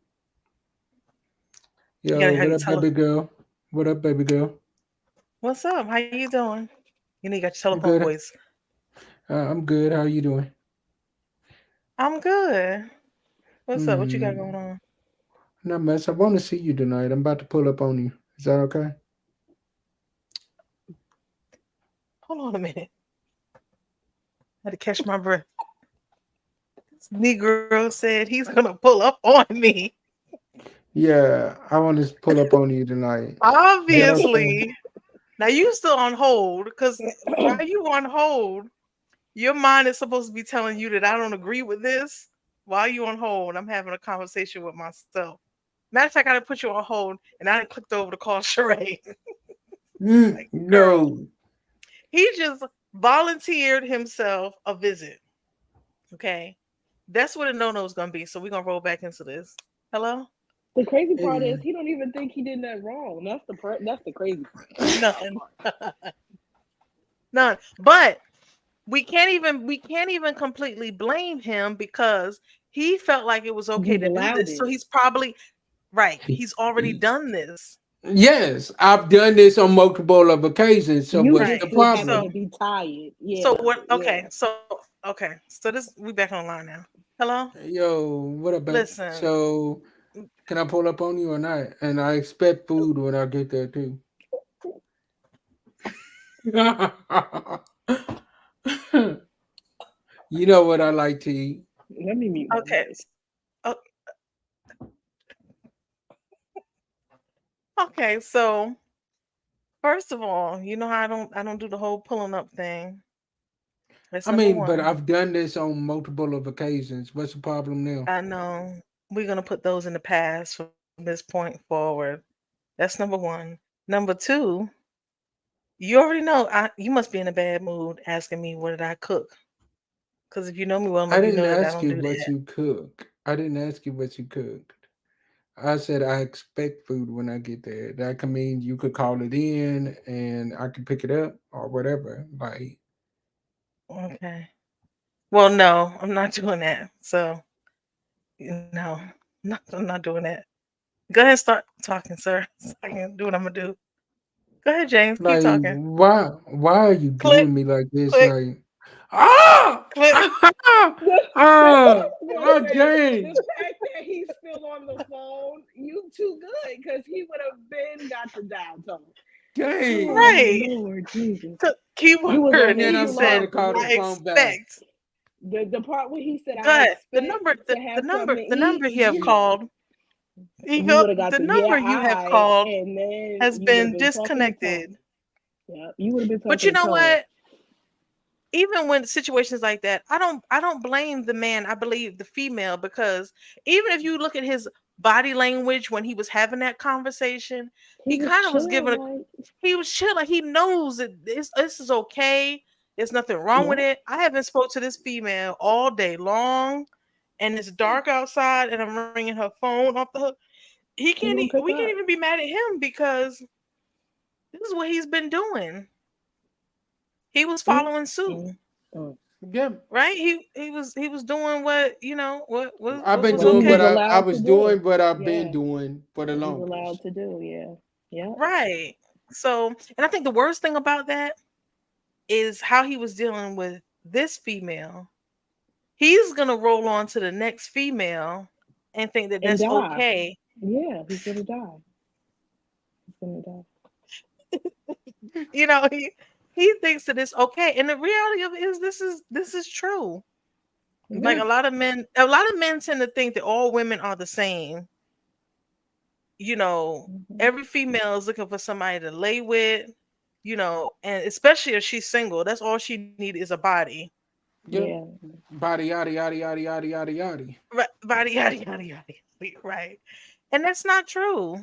B: you gotta
A: Yo,
B: have
A: what
B: your
A: up, baby girl? What up, baby girl?
B: What's up? How you doing? You got your
A: You
B: telephone
A: good?
B: voice.
A: I'm good. How you doing?
B: I'm good. What's up? What you got going
A: Hmm.
B: on?
A: Not much. I want to see you tonight. I'm about to pull up on you. Is that okay?
B: Hold on a minute. I had to catch my breath. This Negro said he's gonna pull up on me.
A: Yeah, I want to pull up on you tonight. Is that okay?
B: Obviously. Now you still on hold because while
C: mm.
B: you on hold, your mind is supposed to be telling you that I don't agree with this. While you on hold, I'm having a conversation with myself. Matter of fact, I done put you on hold and I done clicked over to call Sheree. Like, girl,
A: No.
B: he just volunteered himself a visit. Okay. That's what a no-no is gonna be. So we're gonna roll back into this. Hello?
C: The crazy part is
A: Hey,
C: he don't even think he did that wrong. That's the crazy
B: None. None. But we can't even completely blame him because he felt like it was
C: part.
B: okay
C: He's
B: to do
C: allowed
B: this. So
C: it.
B: he's probably right. He's already done this.
A: yes, I've done this on multiple of occasions. So
C: You
A: what's
C: just
B: Right.
A: the
C: so happen
B: So
C: to
A: problem?
C: be tired.
B: so
C: Yeah,
B: what
C: yeah.
B: okay. So this we back online now. Hello?
A: Yo, what up, babe?
B: Listen.
A: So can I pull up on you or not? And I expect food when I get there too. You know what I like to eat.
C: Let me mute my
B: Okay.
C: mic.
B: o- Okay, so first of all, you know how I don't do the whole pulling up thing. That's
A: I
B: number
A: mean, but
B: one.
A: I've done this on multiple of occasions. What's the problem now?
B: I know we're gonna put those in the past from this point forward. That's number one. Number two, you already know you must be in a bad mood asking me what did I cook. Because if you know me well
A: I
B: enough, you
A: didn't
B: know that I
A: ask
B: don't
A: you
B: do
A: what
B: that.
A: you cook. I didn't ask you what you cooked. I said I expect food when I get there. That can mean you could call it in and I can pick it up or whatever. Like,
B: Okay. Well, no, I'm not doing that. So no. No, I'm not doing that. Go ahead and start talking, sir. So I can do what I'm gonna do. Go ahead, James. Keep
A: Like,
B: talking.
A: why are you
B: Click,
A: doing me like this?
B: click,
A: Like, ah,
B: click.
C: Well,
A: James.
C: the fact that he's still on the phone, you too good, because he would have been got the dial tone.
A: James.
C: Oh
B: Right.
C: Lord Jesus!
B: Keyword.
C: You was on
A: And
C: here
A: then
B: He
C: too
A: I'm trying
B: said,
A: to
C: long.
A: call the
B: "I
A: phone back.
B: expect."
C: The part where he said,
B: Go
C: "I
B: ahead.
C: expect to have something to
B: The number
C: eat,"
B: you have called.
C: you would have got
B: The
C: the yeah,
B: number you have
C: I,
B: called
C: and then
B: has
C: you would have
B: been
C: been talking to Tony.
B: disconnected.
C: Yeah, you would have been
B: But
C: talking
B: you
C: to
B: know
C: Tony.
B: what? Even when situations like that, I don't blame the man. I believe the female, because even if you look at his body language when he was having that conversation,
C: He
B: he
C: was
B: kind of was
C: chill,
B: giving he was chill, like he knows that this is okay. There's nothing wrong with
C: yeah.
B: it. I haven't spoke to this female all day long, and it's dark outside, and I'm ringing her phone off the hook.
C: He gonna pick
B: We can't
C: up.
B: even be mad at him because this is what he's been doing. He was
C: Mm,
B: following suit.
C: mm.
A: Yeah,
B: Right? He was doing what,
A: I've
B: what
A: been
B: was
C: What he
A: doing
C: was
A: what
B: okay.
A: I
C: allowed to
A: was
C: do.
A: doing what I've been
C: Yeah,
A: doing for the
C: what he's
A: longest.
C: allowed to do. Yeah, yeah.
B: Right. So, and I think the worst thing about that is how he was dealing with this female. He's gonna roll on to the next female and think that
C: And
B: that's
C: die.
B: okay.
C: Yeah, he's gonna die. He's gonna die.
B: You know, he thinks that it's okay. And the reality of it is this is true. Like
A: Yeah,
B: a lot of men tend to think that all women are the same. You know,
C: Hmm.
B: every female is looking for somebody to lay with, and especially if she's single, that's all she need is a body.
A: yeah.
C: Yeah.
A: Body yada yada yada yada yada yada.
B: Right, body, yada, yada, yada. Right. And that's not true.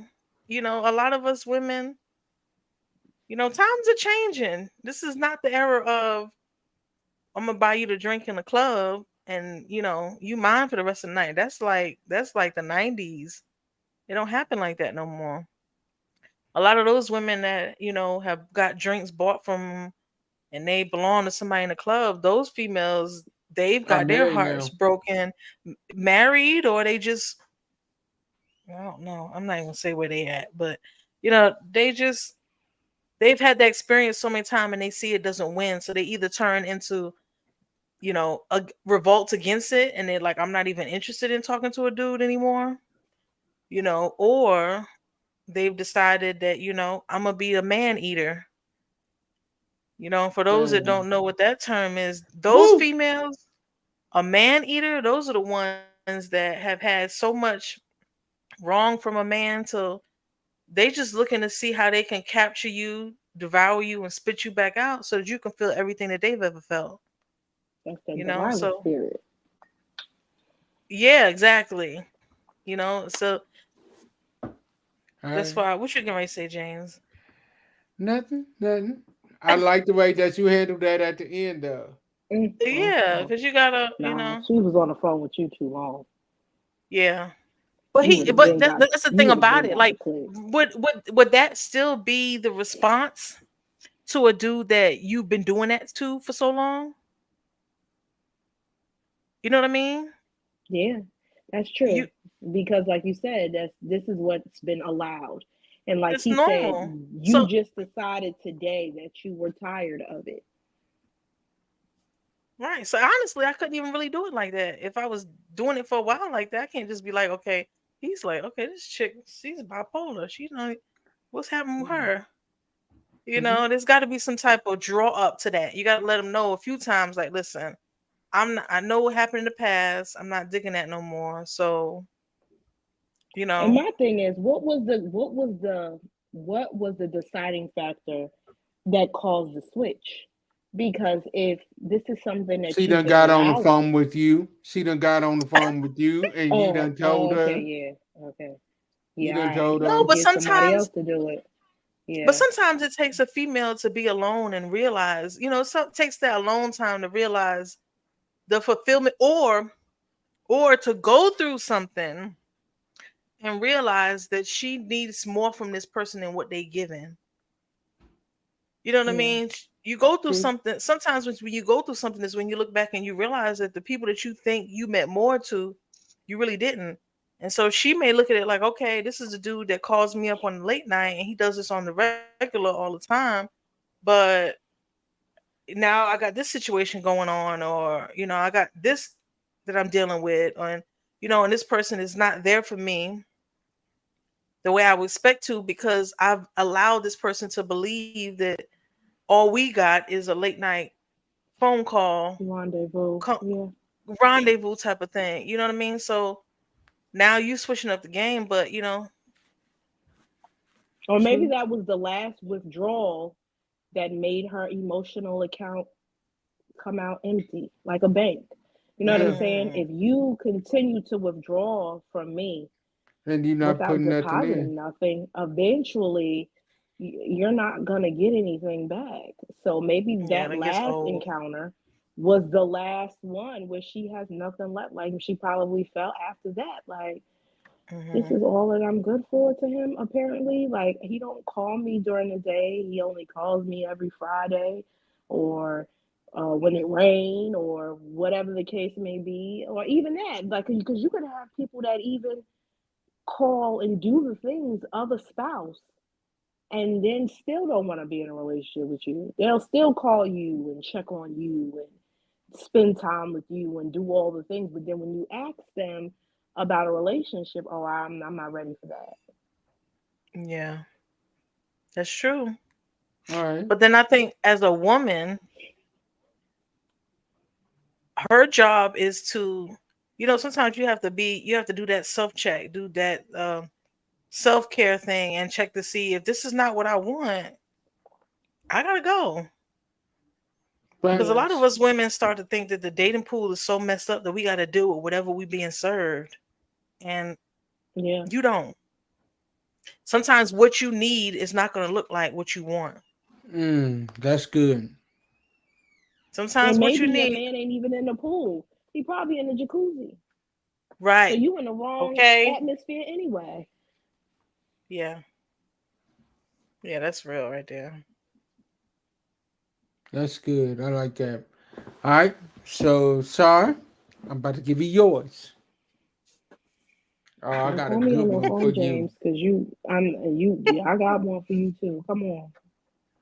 B: A lot of us women, times are changing. This is not the era of I'm gonna buy you the drink in the club and you mine for the rest of the night. That's like the 90s. It don't happen like that no more. A lot of those women that have got drinks bought from and they belong to somebody in the club, those females, they've
A: I'm
B: got their
A: married
B: hearts
A: now.
B: broken, married, or they just, I don't know, I'm not even gonna say where they at, but they've had that experience so many times and they see it doesn't win, so they either turn into a revolt against it, and they're like, I'm not even interested in talking to a dude anymore, or they've decided that I'm gonna be a man eater. For those that
A: Man.
B: don't know what that term is, those
A: Woo!
B: females, a man eater, those are the ones that have had so much wrong from a man till they just looking to see how they can capture you, devour you, and spit you back out so that you can feel everything that they've ever felt.
C: That's the Delilah
B: So
C: spirit.
B: yeah, exactly. So
A: All
B: that's
A: right.
B: why. What you gonna say, James?
A: Nothing, nothing. I like the way that you handled that at the end though.
C: Mm, mm,
B: Yeah,
C: mm.
B: because you gotta,
C: Nah, she was on the phone with you too long.
B: yeah. But
C: You would have
B: but
C: been got.
B: that's the
C: You
B: thing
C: would have
B: about
C: been
B: it.
C: got the
B: Like,
C: clip.
B: would that still be the response to a dude that you've been doing that to for so long? You know what I mean?
C: Yeah, that's
B: You
C: true. Because, like you said, this is what's been allowed. And like
B: It's
C: he said,
B: normal.
C: you
B: So
C: just decided today that you were tired of it.
B: right. So honestly, I couldn't even really do it like that. If I was doing it for a while like that, I can't just be like, okay, he's like, okay, this chick, she's bipolar. What's happening with her?
A: Mm-hmm.
B: There's got to be some type of draw up to that. You got to let them know a few times, like, listen, I know what happened in the past. I'm not digging that no more. So, you
C: And
B: know,
C: my thing is, what was the deciding factor that caused the switch? Because if this is something that
A: She
C: you've
A: done
C: been
A: got on the
C: allowed to,
A: phone with you. She done got on the phone with you, and you
C: oh,
A: done told
C: oh, okay,
A: her.
C: yeah, okay,
A: You
C: yeah, all
A: done
C: right,
A: told
B: no,
A: her.
B: but
C: get somebody else
B: sometimes,
C: to do it. Yeah,
B: it takes a female to be alone and realize, it takes that alone time to realize the fulfillment, or to go through something and realize that she needs more from this person than what they given. You know what I
C: yeah,
B: mean? You go through
C: true.
B: something. Sometimes when you go through something is when you look back and you realize that the people that you think you meant more to, you really didn't. And so she may look at it like, okay, this is a dude that calls me up on the late night and he does this on the regular all the time. But now I got this situation going on, or, I got this that I'm dealing with, and this person is not there for me the way I would expect to, because I've allowed this person to believe that all we got is a late night phone call,
C: Rendezvous.
B: co-
C: Yeah.
B: rendezvous type of thing. You know what I mean? So now you switching up the game, but
C: Or maybe
A: True.
C: that was the last withdrawal that made her emotional account come out empty, like a bank. You know what I'm
A: Yeah.
C: saying?
B: mm,
C: If you continue to withdraw from me
A: And you're not
C: without
A: putting nothing
C: depositing
A: in.
C: nothing, eventually you're not going to get anything back. So maybe
B: yeah,
C: that
B: that gets
C: last
B: old.
C: encounter was the last one where she has nothing left. Like she probably felt after that, like, this
B: Hmm.
C: is all that I'm good for to him, apparently. Like he don't call me during the day. He only calls me every Friday or when it rain or whatever the case may be. Or even that, like, because you could have people that even call and do the things of a spouse and then still don't want to be in a relationship with you. They'll still call you and check on you and spend time with you and do all the things. But then when you ask them about a relationship, oh, I'm not ready for that.
B: Yeah, that's true.
A: All right.
B: But then I think as a woman, her job is to, sometimes you have to do that self check, do that self care thing, and check to see if this is not what I want. I gotta go. Because a
C: Yeah,
B: lot of
A: Facts.
B: us women start to think that the dating pool is so messed up that we got to do whatever we being served, and
C: yeah.
B: you don't. Sometimes what you need is not going to look like what you want.
A: That's good.
B: Sometimes
C: And
B: what you
C: maybe your
B: need,
C: man ain't even in the pool. He probably in the jacuzzi. So
B: right?
C: you in the wrong
B: Okay,
C: atmosphere anyway.
B: yeah, yeah, that's real right there.
A: That's good. I like that. All right. So, sorry, I'm about to give you yours. Oh, I
C: Don't
A: got a
C: call me
A: good
C: on no
A: one for
C: phone,
A: you.
C: James, because yeah, I got one for you too. Come on.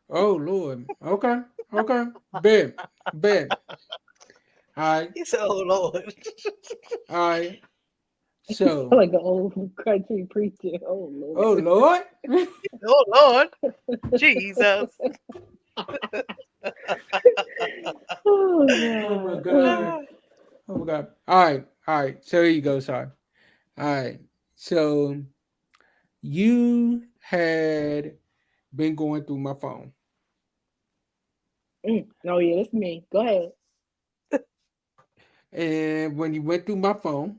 A: Oh, Lord. Okay. Okay. Bet. Bet. All right.
B: He said, "Oh Lord,
A: All right. So,
C: Like an old country preacher. Oh
A: oh,
C: Lord.
A: Lord.
B: oh Lord, Jesus."
A: Oh, my
C: Oh God.
A: God. Oh, my God. All right. All right. So, here you go. Sorry. All right. So, you had been going through my phone.
C: Oh yeah, that's me. Go ahead.
A: And when you went through my phone,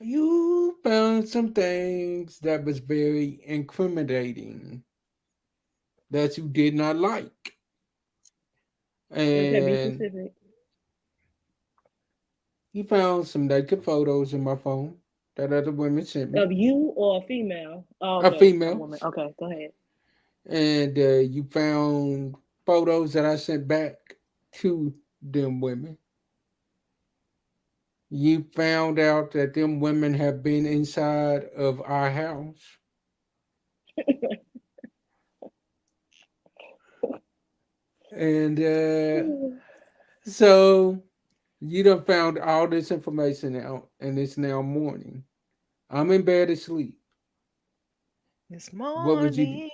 A: you found some things that was very incriminating that you did not like.
C: Okay, be
A: And
C: specific.
A: you found some naked photos in my phone that other women sent me,
C: Of you or a female? Oh, okay, a woman.
A: females.
C: Okay, go ahead.
A: And you found photos that I sent back to them women. You found out that them women have been inside of our house. And so you done found all this information out, and it's now morning. I'm in bed asleep.
B: This
A: What would you do?
B: morning.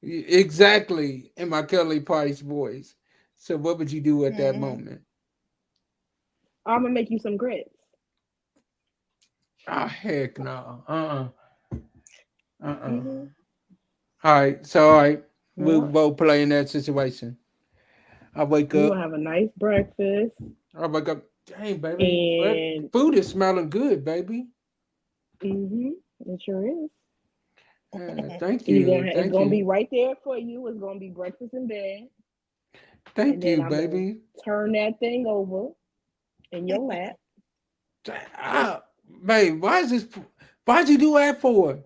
A: Exactly, in my Kelly Price voice. So what would you do at that
B: Mhm.
A: moment?
C: I'm gonna make you some grits.
A: Ah, heck no. Uh-uh.
C: Hmm.
A: All right. So, all right. We'll
C: Yeah,
A: both play in that situation. I wake
C: you
A: up.
C: gonna have a nice breakfast,
A: I wake up. Dang, baby. What?
C: and
A: Food is smelling good, baby.
C: it sure is.
A: Thank
C: You
A: you.
C: gonna it's
A: Thank
C: gonna be
A: you.
C: right there for you. It's gonna be breakfast in bed, and
A: Thank
C: then
A: you,
C: I'm gonna
A: baby.
C: turn that thing over in your lap
A: Ah, babe, why'd you do that for?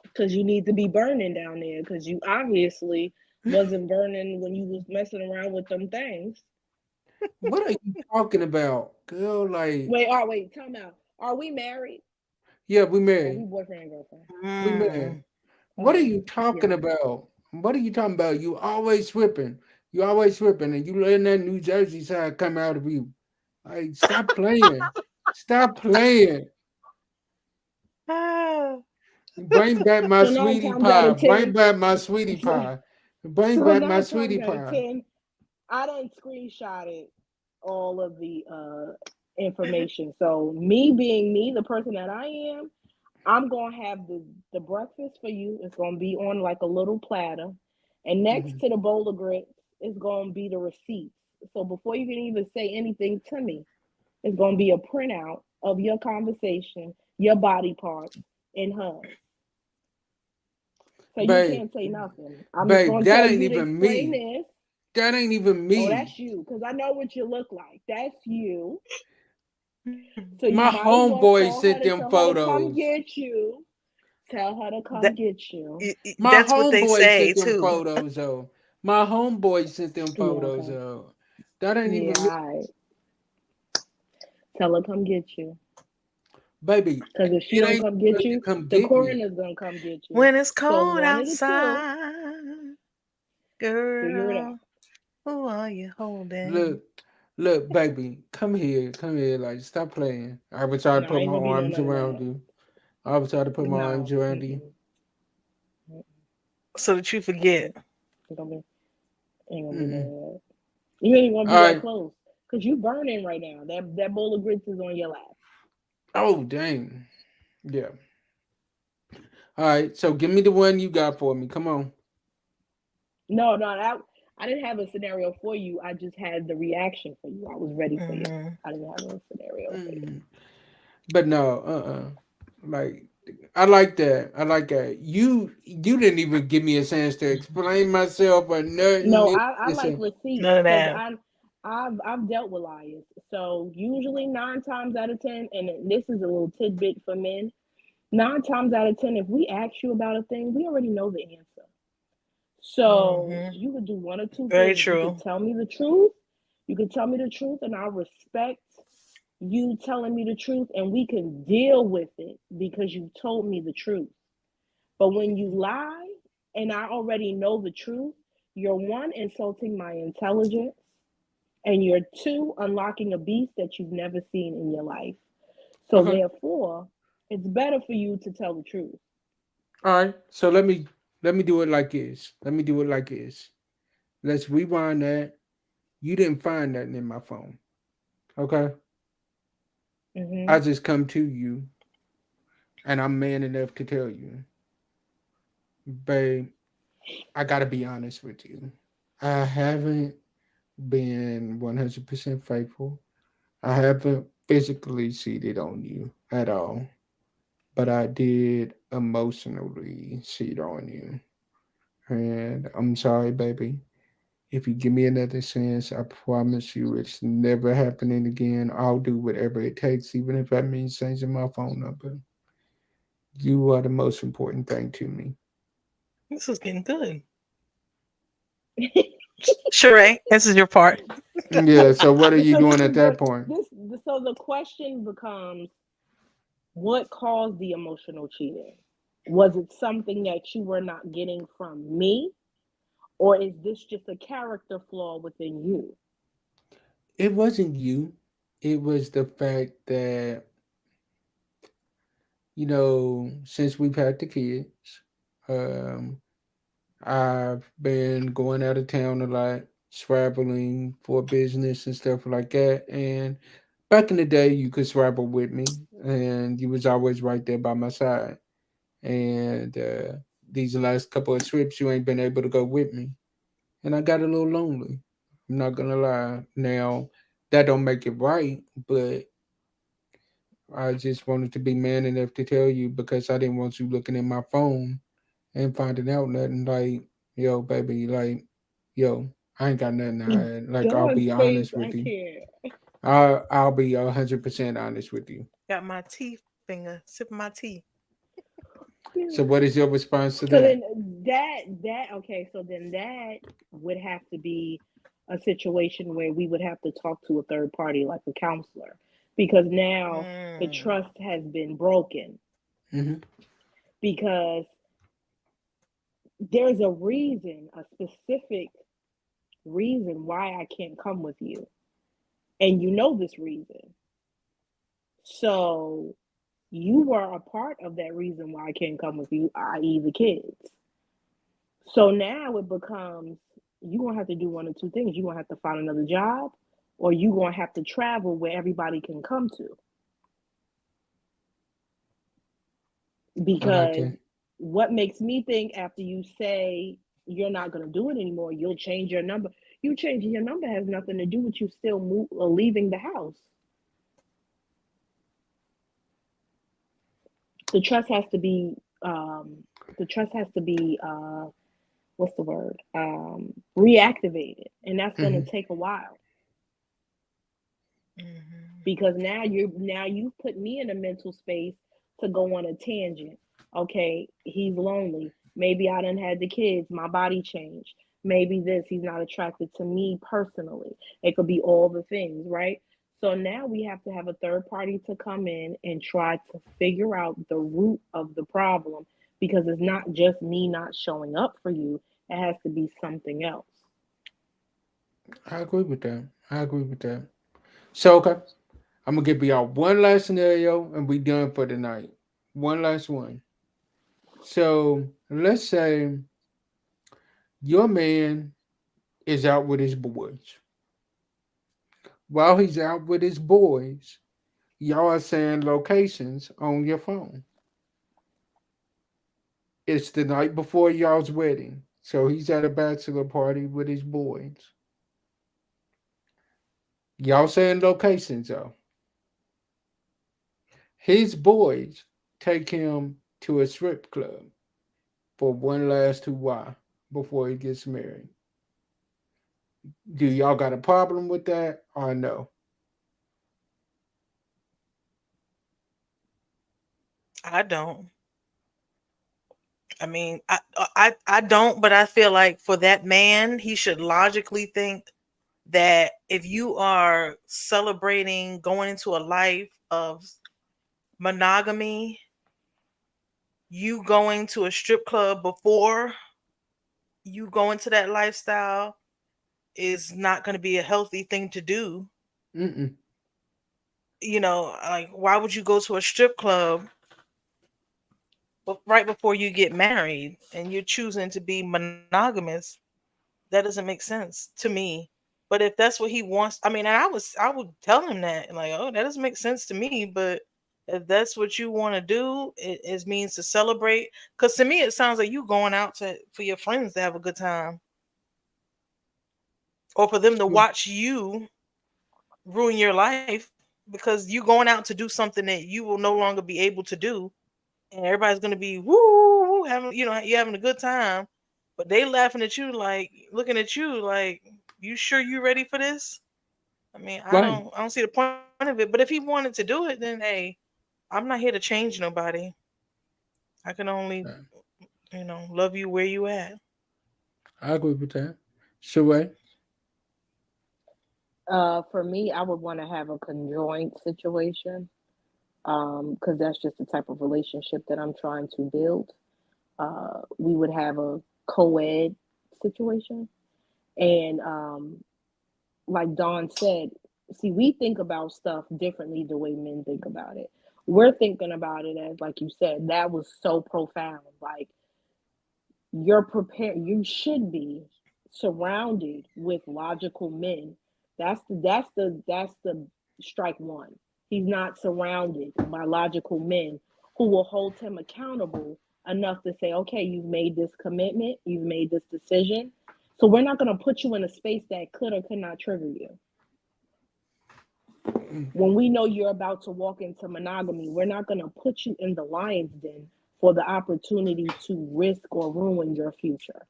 C: because you need to be burning down there because you obviously wasn't burning when you was messing around with them things.
A: What are you talking about? Girl, like,
C: Wait, oh wait, time out. Are we married?
A: Yeah, we
C: Are we
A: married.
C: boyfriend and girlfriend?
A: We
B: Mm.
A: married. What are you
C: Yeah.
A: talking about? What are you talking about? You always whipping. You always whipping, and you letting that New Jersey side come out of you. Like, stop playing. Stop playing.
B: Ah.
A: Bring back my
C: So nine
A: sweetie
C: times out
A: pie.
C: of
A: Bring
C: 10,
A: back my sweetie
C: so,
A: pie. Bring
C: so
A: back my
C: 9 times
A: sweetie
C: out of
A: pie.
C: 10, I done screenshotted all of the information. So me being me, the person that I am, I'm gonna have the breakfast for you. It's gonna be on like a little platter, and next
A: Mhm.
C: to the bowl of grits is gonna be the receipts. So before you can even say anything to me, it's gonna be a printout of your conversation, your body parts, and hers. So you
A: Babe,
C: can't say nothing. I'm just
A: babe,
C: gonna
A: that
C: tell
A: ain't
C: you to
A: even
C: explain
A: me.
C: this.
A: That ain't even
C: Oh,
A: me.
C: that's you, because I know what you look like. That's you. So you
A: My
C: might as well
A: homeboy
C: call her
A: sent
C: to
A: them
C: tell her to come
A: photos.
C: get you. Tell her to come
B: That
C: get you.
A: My
B: that's what they
A: homeboy
B: say
A: sent them
B: too.
A: photos though. My homeboy sent them
C: Yeah,
A: photos
C: okay.
A: though. That ain't
C: Yeah,
A: even me.
C: all right. Tell her come get you.
A: Baby,
C: Because if she
A: it
C: don't
A: ain't
C: come
A: too
C: get
A: late to
C: you,
A: come
C: the
A: get me.
C: coroner's gonna come get you.
B: When it's
C: So
B: cold
C: one of the two,
B: outside,
C: figure it out.
B: girl, who are you holding?
A: Look, look, baby, come here, like stop playing. I would try to
C: No,
A: put
C: ain't
A: my
C: gonna be no
A: arms
C: none of
A: around
C: that.
A: you. I would try to put my arms
C: No.
A: around you.
C: Mm-mm.
B: So that you forget.
C: Ain't gonna be ain't gonna be none
A: Mm-mm.
C: of that. You ain't gonna
A: All
C: be that
A: right.
C: close. Cause you burning right now. That bowl of grits is on your lap.
A: Oh dang. Yeah. All right. So give me the one you got for me. Come on.
C: No, I didn't have a scenario for you. I just had the reaction for you. I was ready for you.
B: Hmm.
C: I didn't have a scenario for you.
A: Mm. But no, like I like that. I like that. You didn't even give me a chance to explain myself or
C: No,
A: nothing.
C: I like
A: Listen,
C: receipts
B: None of
C: because
B: that.
C: I've dealt with liars. So usually 9 times out of 10, and this is a little tidbit for men. 9 times out of 10, if we ask you about a thing, we already know the answer. So
B: Hmm.
C: you could do one or two
B: Very
C: things. You could
B: true.
C: tell me the truth. You could tell me the truth, and I'll respect you telling me the truth, and we can deal with it because you told me the truth. But when you lie and I already know the truth, you're one, insulting my intelligence, and you're two, unlocking a beast that you've never seen in your life. So
A: okay.
C: therefore, it's better for you to tell the truth.
A: All right. So let me do it like this. Let me do it like this. Let's rewind that. You didn't find nothing in my phone. Okay. I
C: Mm-hmm.
A: just come to you and I'm man enough to tell you, babe, I gotta be honest with you. I haven't been 100% faithful. I haven't physically cheated on you at all, but I did emotionally cheat on you. And I'm sorry, baby. If you give me another chance, I promise you it's never happening again. I'll do whatever it takes, even if that means changing my phone number. You are the most important thing to me.
B: This is getting good. Sheree, this is your part.
A: Yeah, so what are you
C: So
A: doing
C: this
A: at
C: is
A: that point?
C: so the question becomes, what caused the emotional cheating? Was it something that you were not getting from me, or is this just a character flaw within you?
A: It wasn't you. It was the fact that, since we've had the kids, um, I've been going out of town a lot, traveling for business and stuff like that. And back in the day, you could travel with me, and you was always right there by my side. And these last couple of trips, you ain't been able to go with me, and I got a little lonely. I'm not gonna lie. Now, that don't make it right, but I just wanted to be man enough to tell you because I didn't want you looking at my phone and finding out nothing like, yo, baby, like, yo, I ain't got nothing to hide. Like, I'll
C: God's
A: be
C: face,
A: honest with
C: I
A: you.
C: can't.
A: I'll be 100% honest with you.
B: Got my tea finger, sipping my tea.
A: So, what is your response to
C: So
A: that?
C: then that okay, so then that would have to be a situation where we would have to talk to a third party like a counselor. because now the
B: Mm.
C: trust has been broken.
A: Mm-hmm.
C: Because there's a reason, a specific reason why I can't come with you. And you know this reason. So you were a part of that reason why I can't come with you, i.e., the kids. So now it becomes you're gonna have to do one of two things. You're gonna have to find another job, or you're gonna have to travel where everybody can come to.
A: I like
C: Because
A: that.
C: what makes me think after you say you're not gonna do it anymore, you'll change your number. You changing your number has nothing to do with you still leaving the house. The trust has to be the trust has to be what's the word reactivated, and that's going to
A: Mm-hmm.
C: take a while
B: Mhm.
C: because you've put me in a mental space to go on a tangent. Okay, he's lonely. Maybe I done had the kids. My body changed. Maybe this. He's not attracted to me personally. It could be all the things, right? So now we have to have a third party to come in and try to figure out the root of the problem because it's not just me not showing up for you. It has to be something else.
A: I agree with that. I agree with that. So okay, I'm gonna give y'all one last scenario and we done for the night. One last one. So let's say your man is out with his boys. While he's out with his boys, y'all are saying locations on your phone. It's the night before y'all's wedding. So he's at a bachelor party with his boys. Y'all saying locations though. His boys take him to a strip club for one last hoo-wah before he gets married. Do y'all got a problem with that or no?
B: I don't. I mean, I don't, but I feel like for that man, he should logically think that if you are celebrating going into a life of monogamy, you going to a strip club before you go into that lifestyle is not going to be a healthy thing to do.
A: Mm-mm.
B: Like why would you go to a strip club right before you get married and you're choosing to be monogamous? That doesn't make sense to me. But if that's what he wants, I mean, and I would tell him that, like, oh, that doesn't make sense to me. But if that's what you want to do, it means to celebrate. Because to me, it sounds like you going out to for your friends to have a good time, or for them to watch you ruin your life because you going out to do something that you will no longer be able to do, and everybody's gonna be woo having you're having a good time, but they laughing at you like looking at you like you sure you ready for this? I mean,
A: Right.
B: I don't see the point of it. But if he wanted to do it, then hey, I'm not here to change nobody. I can only love you where you at.
A: I agree with that. Sheree?
C: For me, I would want to have a conjoint situation because that's just the type of relationship that I'm trying to build. We would have a co-ed situation, and like Dawn said, see, we think about stuff differently the way men think about it. We're thinking about it as, like you said, that was so profound. Like you're prepared, you should be surrounded with logical men. That's the strike one. He's not surrounded by logical men who will hold him accountable enough to say, okay, you've made this commitment, you've made this decision, so we're not going to put you in a space that could or could not trigger you. When we know you're about to walk into monogamy, we're not going to put you in the lion's den for the opportunity to risk or ruin your future.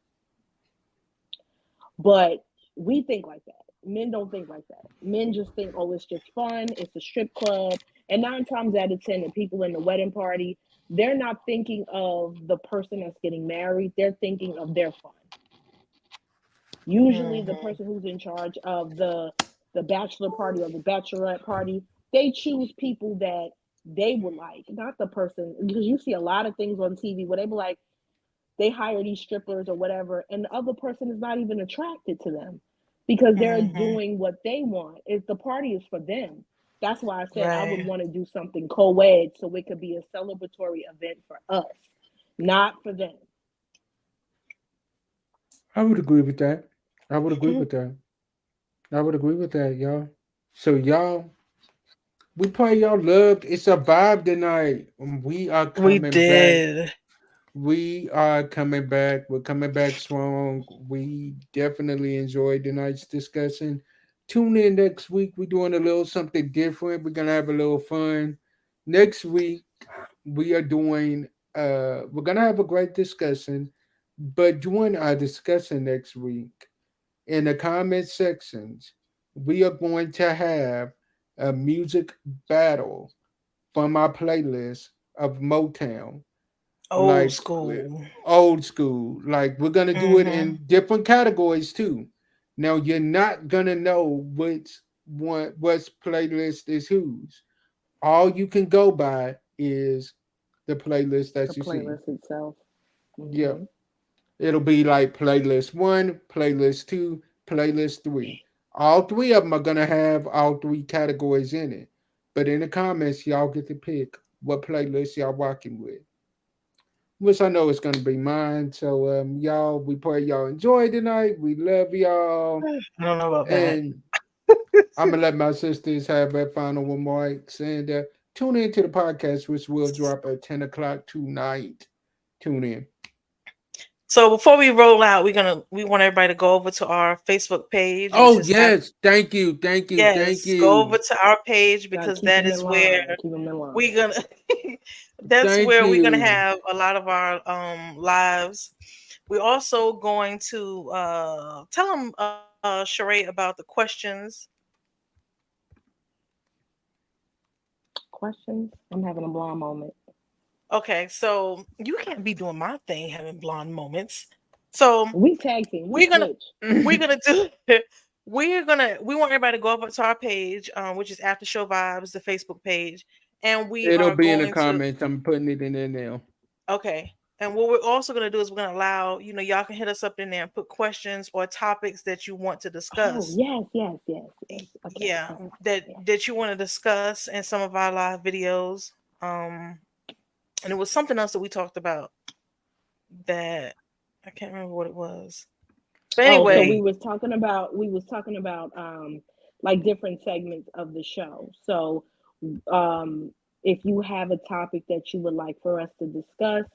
C: But we think like that. Men don't think like that. Men just think, oh, it's just fun. It's a strip club. And 9 times out of 10, the people in the wedding party, they're not thinking of the person that's getting married. They're thinking of their fun. Usually, the
B: Hmm.
C: person who's in charge of the bachelor party or the bachelorette party, They choose people that they would like, not the person. Because you see a lot of things on TV where they be like, they hire these strippers or whatever, and the other person is not even attracted to them because they're
B: Mm-hmm.
C: doing what they want. If the party is for them. That's why I said I would
B: Right.
C: want to do something co-ed so it could be a celebratory event for us, not for them.
A: I would agree with that. I would agree with that. I would agree with that, y'all. So y'all, we pray y'all loved. It's a vibe tonight. We are
B: We
A: coming back.
B: did.
A: We are coming back. We're coming back strong. We definitely enjoyed tonight's discussion. Tune in next week. We're doing a little something different. We're gonna have a little fun. Next week, we are doing we're gonna have a great discussion. But join our discussion next week in the comment sections. We are going to have a music battle from our playlist of Motown,
B: Old
A: like
B: school.
A: old school. Like we're gonna do it
B: Mm-hmm.
A: in different categories too. Now you're not gonna know what's playlist is whose. All you can go by is the playlist
C: The
A: that you see.
C: playlist itself.
A: Yep.
C: Hmm.
A: It'll be like playlist one, playlist two, playlist three. All three of them are gonna have all three categories in it. But in the comments, y'all get to pick what playlist y'all rocking with. Which I know it's gonna be mine. So y'all, we pray y'all enjoy tonight. We love y'all.
B: I don't know about that.
A: And I'm gonna let my sisters have their final remarks and tune into the podcast, which will drop at 10 o'clock tonight. Tune in.
B: So before we roll out, we want everybody to go over to our Facebook page, which
A: Oh
B: is after.
A: yes, thank you, thank you, thank
B: Yes, go over
A: you,
B: to our page
C: Gotta
B: because
C: keep
B: that
C: them in
B: is where
C: line. Keep them in
B: we're
C: line.
B: gonna that's
A: thank
B: where we're gonna
A: you.
B: have a lot of our lives. We're also going to tell them Sheree about the questions.
C: Questions? I'm having a blonde moment.
B: Okay, so you can't be doing my thing having blonde moments. So
C: We tag team. We
B: we're gonna
C: switch.
B: we're gonna do we want everybody to go over to our page, which is After Show Vibes, the Facebook page, and we
A: It'll
B: are
A: be in the
B: going to.
A: comments. I'm putting it in there now.
B: Okay. And what we're also going to do is we're going to allow, y'all can hit us up in there and put questions or topics that you want to
C: Oh,
B: discuss.
C: yes, yes, yes, yes. Okay,
B: Yeah,
C: all right.
B: that
C: Yeah.
B: that you want to discuss in some of our live videos. And it was something else that we talked about that I can't remember what it was. But
C: Oh, so
B: anyway,
C: we was talking about like different segments of the show. So um if you have a topic that you would like for us to discuss,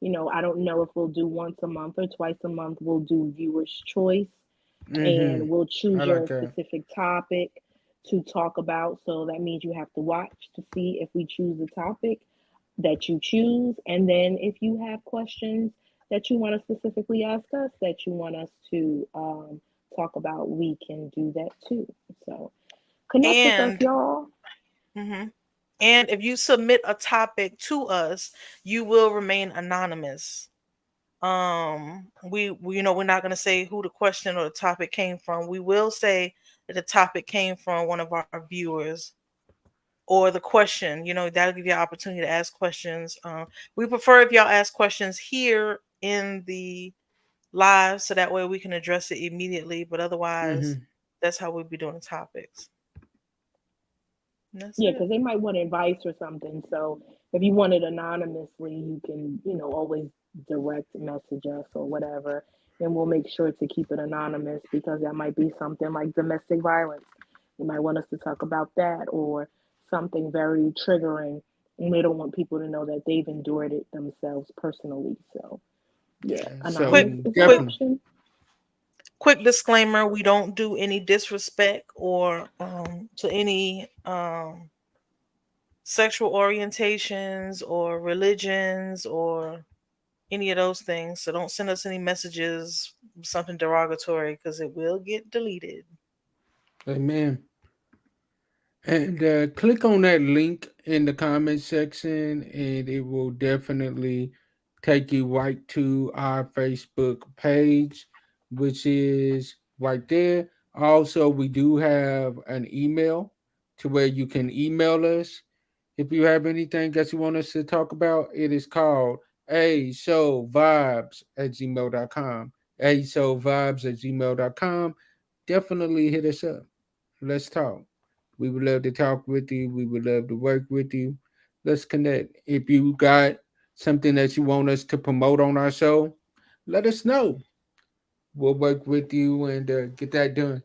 C: I don't know if we'll do once a month or twice a month. We'll do viewers choice
A: Mm-hmm.
C: and we'll choose
A: I like
C: your
A: that.
C: specific topic to talk about. So that means you have to watch to see if we choose the topic that you choose. And then if you have questions that you want to specifically ask us, that you want us to talk about, we can do that too. So connect with us,
B: and
C: y'all.
B: mhm. And if you submit a topic to us, you will remain anonymous. We we're not going to say who the question or the topic came from. We will say that the topic came from one of our viewers, or the question, that'll give you an opportunity to ask questions. We prefer if y'all ask questions here in the live so that way we can address it immediately, but otherwise
A: Mm-hmm.
B: that's how we'll be doing the topics. And that's
C: Yeah,
B: it.
C: because they might want advice or something. So if you want it anonymously, you can, always direct message us or whatever. And we'll make sure to keep it anonymous because that might be something like domestic violence. You might want us to talk about that or something very triggering. And they don't want people to know that they've endured it themselves personally. So yeah,
A: So
B: quick
C: anonymous is an
B: quick
A: definitely.
C: option.
B: quick disclaimer, we don't do any disrespect or to any sexual orientations or religions or any of those things. So don't send us any messages, something derogatory, because it will get deleted.
A: Amen. And click on that link in the comment section, and it will definitely take you right to our Facebook page, which is right there. Also, we do have an email. to where you can email us. If you have anything that you want us to talk about, it is called a show vibes at gmail.com. A show vibes at gmail.com. Definitely hit us up. Let's talk. We would love to talk with you. We would love to work with you. Let's connect. If you got something that you want us to promote on our show, let us know. We'll work with you and get that done.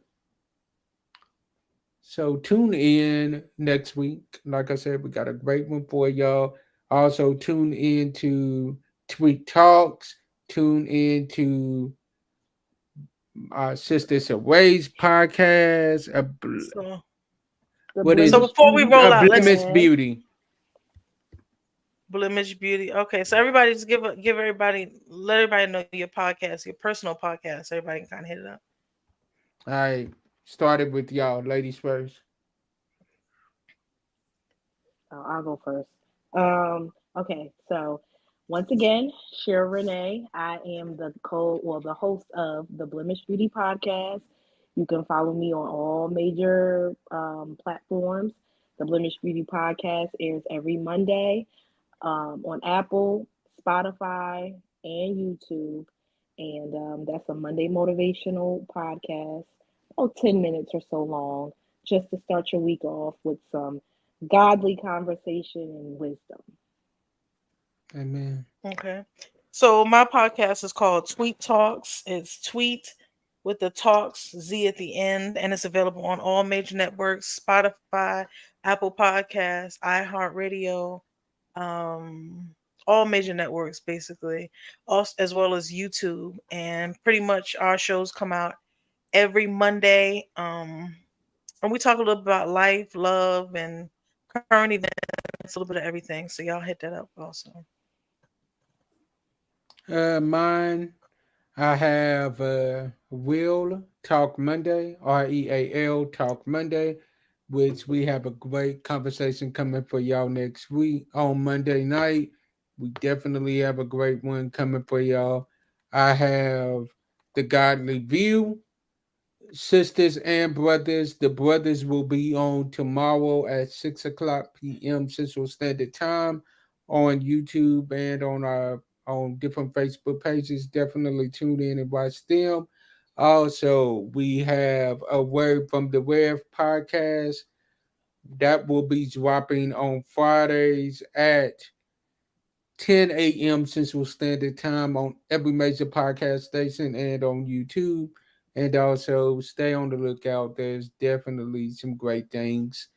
A: So tune in next week. Like I said, we got a great one for y'all. Also tune in to Tweet Talks. Tune in to our Sister Away's podcast.
B: So,
C: The
A: What is
B: so
A: it?
C: Blemish
B: before we
C: Beauty
B: roll
A: A
B: out, let's
A: Blemish
C: Podcast.
A: Beauty.
B: Blemish Beauty. Okay, so everybody just give everybody, let everybody know your podcast, your personal podcast, so everybody can kind of hit it up.
A: I started with y'all, ladies first.
C: Oh, I'll go first. Okay, so once again, Cheryl Renee. I am the host of the Blemish Beauty Podcast. You can follow me on all major platforms. The Blemish Beauty Podcast airs every Monday on Apple, Spotify, and YouTube. And that's a Monday motivational podcast, about 10 minutes or so long, just to start your week off with some godly conversation and wisdom.
A: Amen.
B: Okay. So my podcast is called Tweet Talks. It's tweet with the talks Z at the end, and it's available on all major networks: Spotify, Apple Podcasts, iHeartRadio, all major networks basically, also as well as YouTube. And pretty much our shows come out every Monday. And we talk a little about life, love, and current events, a little bit of everything. So y'all hit that up also.
A: Mine, I have Will Talk Monday, REAL Talk Monday, which we have a great conversation coming for y'all next week on Monday night. We definitely have a great one coming for y'all. I have The Godly View, sisters and brothers. The brothers will be on tomorrow at 6 o'clock p.m. Central Standard Time on YouTube and on our on different Facebook pages. Definitely tune in and watch them. Also, we have a word from the Rev podcast that will be dropping on Fridays at 10 a.m. Central Standard Time on every major podcast station and on YouTube. And also stay on the lookout. There's definitely some great things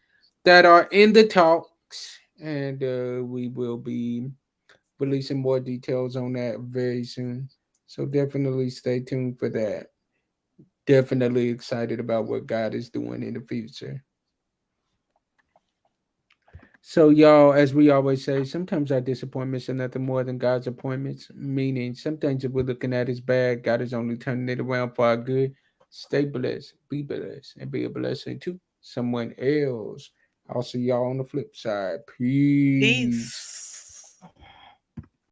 A: that are in the talks, and we will be releasing more details on that very soon. So definitely stay tuned for that. Definitely excited about what God is doing in the future. So, y'all, as we always say, sometimes our disappointments are nothing more than God's appointments, meaning some things that we're looking at is bad. God is only turning it around for our good. Stay blessed, and be a blessing to someone else. I'll see y'all on the flip side. Peace.
B: Peace.